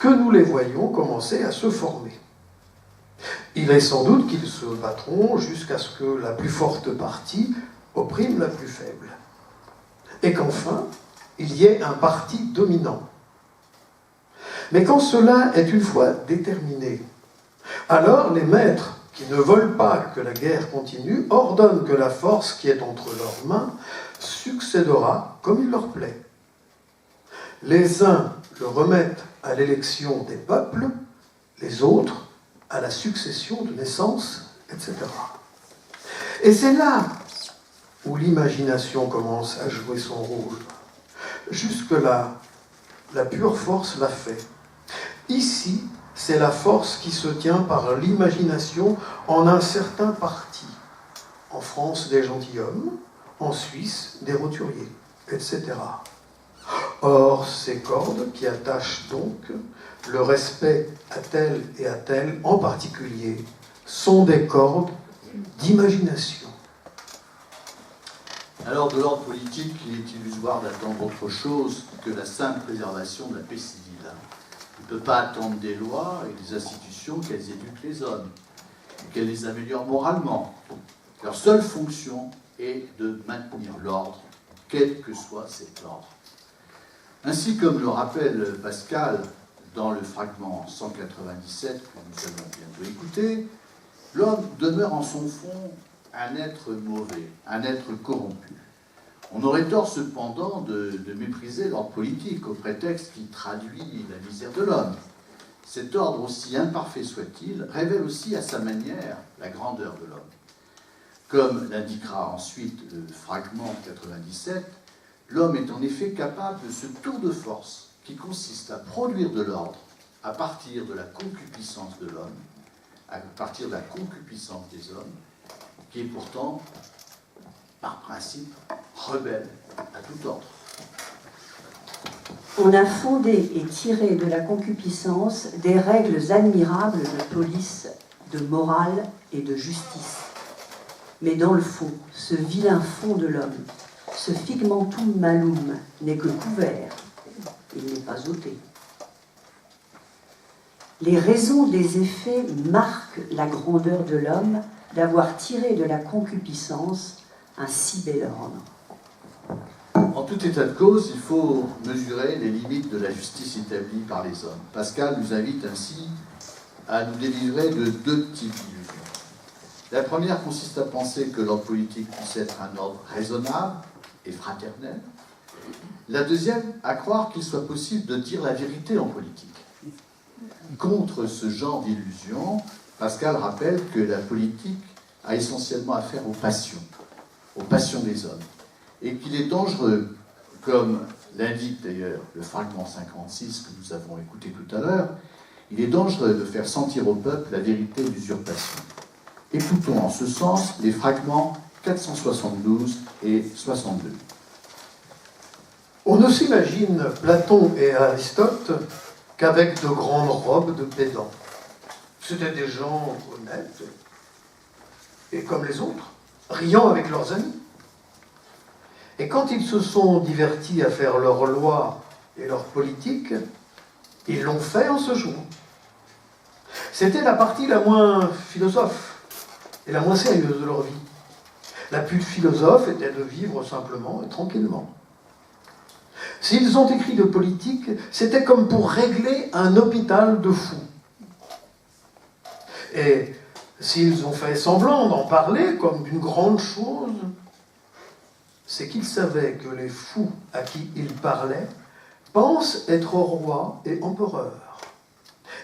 que nous les voyons commencer à se former. Il est sans doute qu'ils se battront jusqu'à ce que la plus forte partie opprime la plus faible. Et qu'enfin, il y ait un parti dominant. Mais quand cela est une fois déterminé, alors les maîtres qui ne veulent pas que la guerre continue ordonnent que la force qui est entre leurs mains succédera comme il leur plaît. Les uns le remettent à l'élection des peuples, les autres à la succession de naissance, etc. Et c'est là où l'imagination commence à jouer son rôle. Jusque-là, la pure force l'a fait. Ici, c'est la force qui se tient par l'imagination en un certain parti. En France, des gentilshommes, en Suisse, des roturiers, etc. Or, ces cordes qui attachent donc le respect à tel et à tel en particulier sont des cordes d'imagination. Alors, de l'ordre politique, il est illusoire d'attendre autre chose que la simple préservation de la paix civile. On ne peut pas attendre des lois et des institutions qu'elles éduquent les hommes, qu'elles les améliorent moralement. Leur seule fonction est de maintenir l'ordre, quel que soit cet ordre. Ainsi, comme le rappelle Pascal dans le fragment 197 que nous allons bientôt écouter, l'homme demeure en son fond un être mauvais, un être corrompu. On aurait tort cependant de mépriser l'ordre politique au prétexte qu'il traduit la misère de l'homme. Cet ordre, aussi imparfait soit-il, révèle aussi à sa manière la grandeur de l'homme. Comme l'indiquera ensuite le fragment 97, l'homme est en effet capable de ce tour de force qui consiste à produire de l'ordre à partir de la concupiscence de l'homme, à partir de la concupiscence des hommes, qui est pourtant, par principe, rebelle à tout ordre. On a fondé et tiré de la concupiscence des règles admirables de police, de morale et de justice. Mais dans le fond, ce vilain fond de l'homme, ce figmentum malum, n'est que couvert, il n'est pas ôté. Les raisons des effets marquent la grandeur de l'homme d'avoir tiré de la concupiscence un si bel ordre. En tout état de cause, il faut mesurer les limites de la justice établie par les hommes. Pascal nous invite ainsi à nous délivrer de deux types d'illusions. La première consiste à penser que l'ordre politique puisse être un ordre raisonnable et fraternel. La deuxième, à croire qu'il soit possible de dire la vérité en politique. Contre ce genre d'illusion, Pascal rappelle que la politique a essentiellement affaire aux passions des hommes, et qu'il est dangereux, comme l'indique d'ailleurs le fragment 56 que nous avons écouté tout à l'heure, il est dangereux de faire sentir au peuple la vérité d'usurpation. Écoutons en ce sens les fragments 472 et 62. On ne s'imagine Platon et Aristote qu'avec de grandes robes de pédants. C'étaient des gens honnêtes et comme les autres, riant avec leurs amis. Et quand ils se sont divertis à faire leurs lois et leur politique, ils l'ont fait en ce jour. C'était la partie la moins philosophe et la moins sérieuse de leur vie. La plus philosophe était de vivre simplement et tranquillement. S'ils ont écrit de politique, c'était comme pour régler un hôpital de fous. Et s'ils ont fait semblant d'en parler comme d'une grande chose, c'est qu'ils savaient que les fous à qui ils parlaient pensent être rois et empereurs.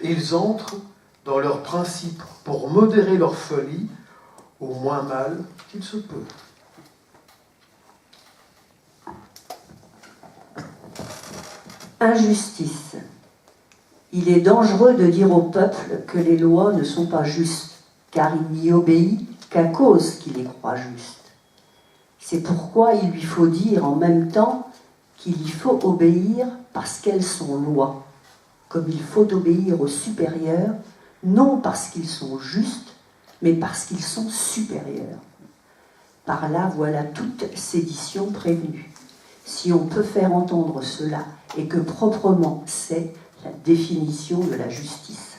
Ils entrent dans leurs principes pour modérer leur folie au moins mal qu'il se peut. Injustice. Il est dangereux de dire au peuple que les lois ne sont pas justes, car il n'y obéit qu'à cause qu'il les croit justes. C'est pourquoi il lui faut dire en même temps qu'il y faut obéir parce qu'elles sont lois, comme il faut obéir aux supérieurs, non parce qu'ils sont justes, mais parce qu'ils sont supérieurs. Par là, voilà toute sédition prévenue. Si on peut faire entendre cela, et que proprement c'est la définition de la justice.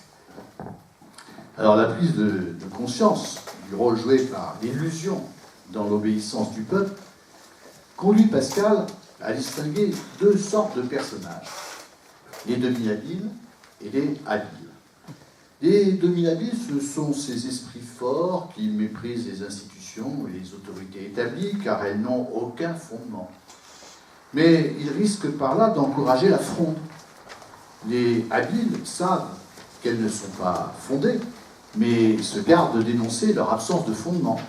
Alors la prise de conscience du rôle joué par l'illusion dans l'obéissance du peuple conduit Pascal à distinguer deux sortes de personnages, les demi-habiles et les habiles. Les demi-habiles, ce sont ces esprits forts qui méprisent les institutions et les autorités établies car elles n'ont aucun fondement. Mais ils risquent par là d'encourager la fronde. Les habiles savent qu'elles ne sont pas fondées, mais se gardent de dénoncer leur absence de fondement,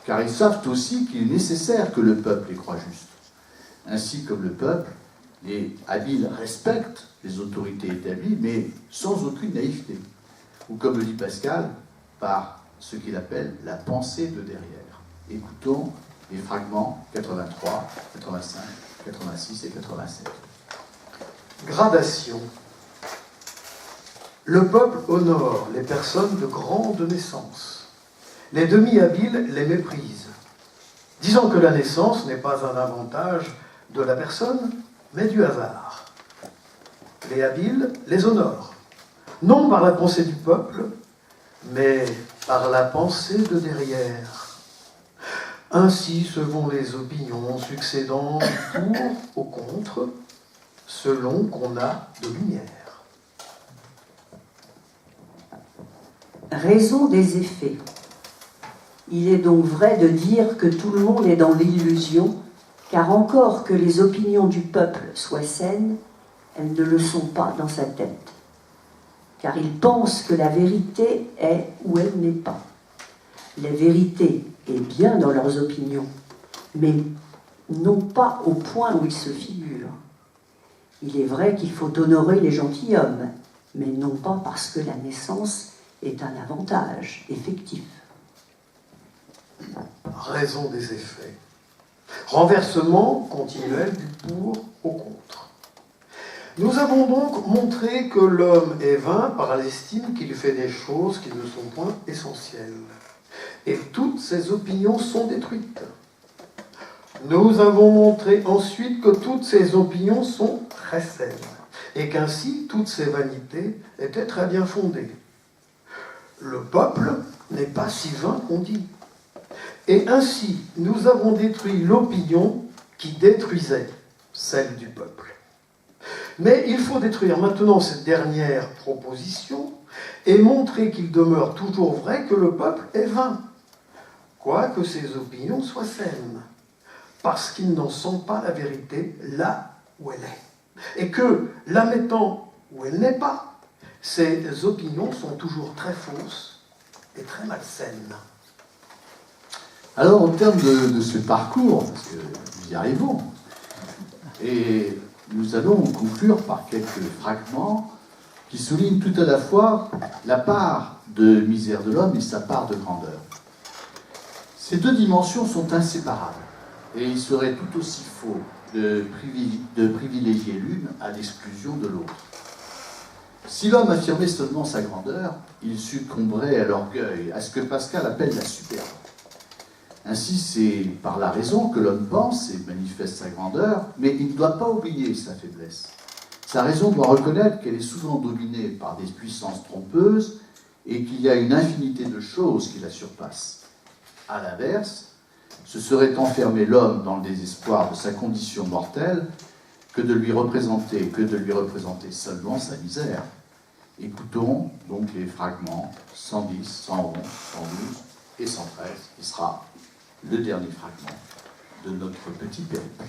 car ils savent aussi qu'il est nécessaire que le peuple les croie justes. Ainsi comme le peuple, les habiles respectent les autorités établies, mais sans aucune naïveté, ou comme le dit Pascal, par ce qu'il appelle la pensée de derrière. Écoutons les fragments 83, 85, 86 et 87. Gradation. Le peuple honore les personnes de grande naissance. Les demi-habiles les méprisent, disant que la naissance n'est pas un avantage de la personne, mais du hasard. Les habiles les honorent, non par la pensée du peuple, mais par la pensée de derrière. Ainsi se vont les opinions succédant du pour au contre, selon qu'on a de lumière. Raison des effets. Il est donc vrai de dire que tout le monde est dans l'illusion, car encore que les opinions du peuple soient saines, elles ne le sont pas dans sa tête. Car il pense que la vérité est où elle n'est pas. La vérité est bien dans leurs opinions, mais non pas au point où ils se figurent. Il est vrai qu'il faut honorer les gentilshommes, mais non pas parce que la naissance est un avantage effectif. Raison des effets. Renversement continuel du pour au contre. Nous avons donc montré que l'homme est vain par l'estime qu'il fait des choses qui ne sont point essentielles. Et toutes ses opinions sont détruites. Nous avons montré ensuite que toutes ses opinions sont très saines, et qu'ainsi toutes ses vanités étaient très bien fondées. Le peuple n'est pas si vain qu'on dit. Et ainsi, nous avons détruit l'opinion qui détruisait celle du peuple. Mais il faut détruire maintenant cette dernière proposition et montrer qu'il demeure toujours vrai que le peuple est vain, quoique ses opinions soient saines, parce qu'il n'en sent pas la vérité là où elle est. Et que, la mettant où elle n'est pas, ses opinions sont toujours très fausses et très malsaines. Alors, au terme de ce parcours, parce que nous y arrivons, et nous allons conclure par quelques fragments qui soulignent tout à la fois la part de misère de l'homme et sa part de grandeur. Ces deux dimensions sont inséparables et il serait tout aussi faux de privilégier l'une à l'exclusion de l'autre. Si l'homme affirmait seulement sa grandeur, il succomberait à l'orgueil, à ce que Pascal appelle la superbe. Ainsi, c'est par la raison que l'homme pense et manifeste sa grandeur, mais il ne doit pas oublier sa faiblesse. Sa raison doit reconnaître qu'elle est souvent dominée par des puissances trompeuses et qu'il y a une infinité de choses qui la surpassent. À l'inverse, ce serait enfermer l'homme dans le désespoir de sa condition mortelle que de lui représenter seulement sa misère. Écoutons donc les fragments 110, 111, 112 et 113, qui sera le dernier fragment de notre petit périple.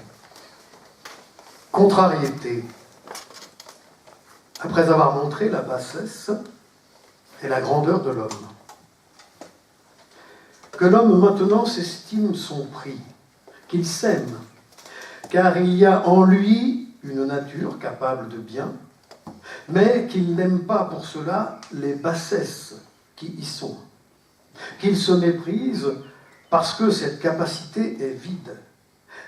Contrariété. Après avoir montré la bassesse et la grandeur de l'homme. Que l'homme maintenant s'estime son prix, qu'il s'aime, car il y a en lui une nature capable de bien, mais qu'il n'aime pas pour cela les bassesses qui y sont, qu'il se méprise parce que cette capacité est vide,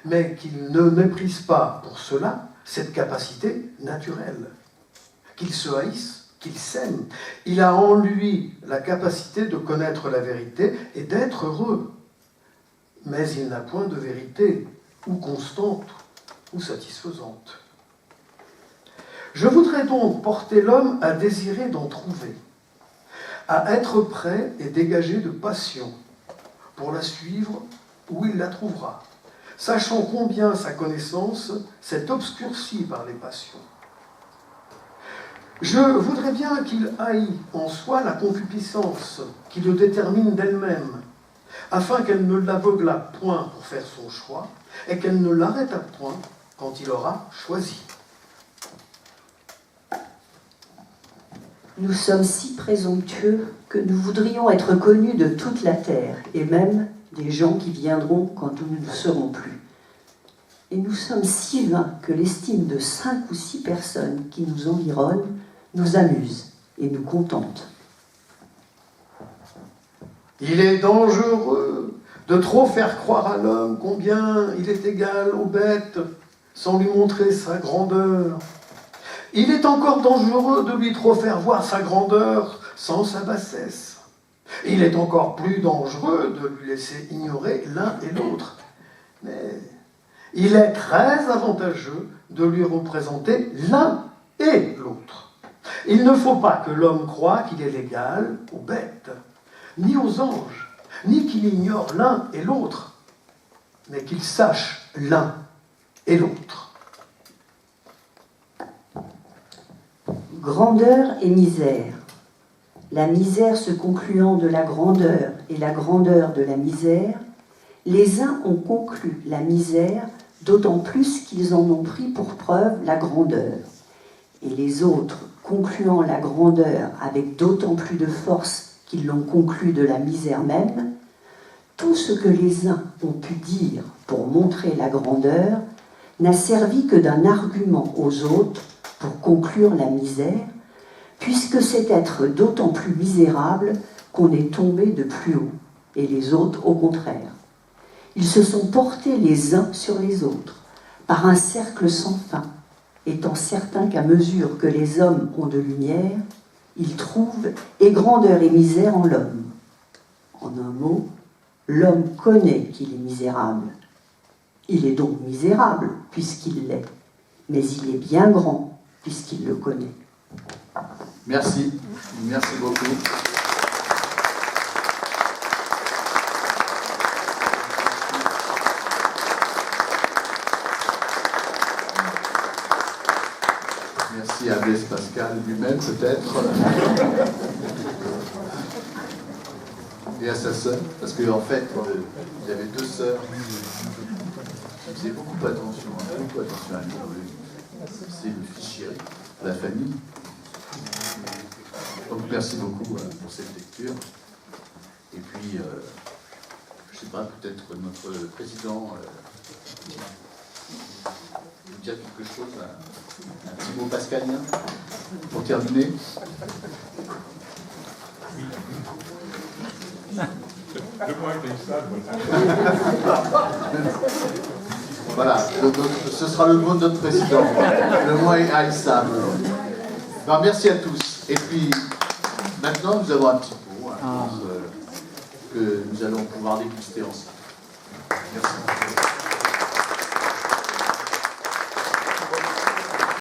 mais qu'il ne méprise pas pour cela cette capacité naturelle, qu'il se haïsse, qu'il s'aime. Il a en lui la capacité de connaître la vérité et d'être heureux, mais il n'a point de vérité, ou constante, ou satisfaisante. Je voudrais donc porter l'homme à désirer d'en trouver, à être prêt et dégagé de passion pour la suivre où il la trouvera, sachant combien sa connaissance s'est obscurcie par les passions. Je voudrais bien qu'il haït en soi la concupiscence qui le détermine d'elle-même, afin qu'elle ne l'aveuglât point pour faire son choix et qu'elle ne l'arrêtât point quand il aura choisi. Nous sommes si présomptueux que nous voudrions être connus de toute la terre, et même des gens qui viendront quand nous ne serons plus. Et nous sommes si vains que l'estime de 5 ou 6 personnes qui nous environnent nous amuse et nous contente. Il est dangereux de trop faire croire à l'homme combien il est égal aux bêtes sans lui montrer sa grandeur. Il est encore dangereux de lui trop faire voir sa grandeur sans sa bassesse. Il est encore plus dangereux de lui laisser ignorer l'un et l'autre. Mais il est très avantageux de lui représenter l'un et l'autre. Il ne faut pas que l'homme croie qu'il est l'égal aux bêtes, ni aux anges, ni qu'il ignore l'un et l'autre, mais qu'il sache l'un et l'autre. Grandeur et misère. La misère se concluant de la grandeur et la grandeur de la misère, les uns ont conclu la misère d'autant plus qu'ils en ont pris pour preuve la grandeur, et les autres, concluant la grandeur avec d'autant plus de force qu'ils l'ont conclu de la misère même, tout ce que les uns ont pu dire pour montrer la grandeur n'a servi que d'un argument aux autres pour conclure la misère, puisque c'est être d'autant plus misérable qu'on est tombé de plus haut, et les autres au contraire. Ils se sont portés les uns sur les autres, par un cercle sans fin, étant certains qu'à mesure que les hommes ont de lumière, ils trouvent et grandeur et misère en l'homme. En un mot, l'homme connaît qu'il est misérable. Il est donc misérable, puisqu'il l'est, mais il est bien grand, puisqu'il le connaît. Merci. Merci beaucoup. Merci à Blaise Pascal lui-même, peut-être. Et à sa sœur, parce qu'en fait, il y avait 2 sœurs qui faisaient beaucoup attention à lui. C'est le fils chéri, la famille. Donc merci beaucoup pour cette lecture. Et puis, je ne sais pas, peut-être notre président vous dire quelque chose, un petit mot pascalien pour terminer. Le moins inhaïssable, Voilà, ce sera le mot de notre président, le moins haïssable. Ben, merci à tous. Et puis, maintenant, nous avons un petit pot, hein, que nous allons pouvoir déguster ensemble.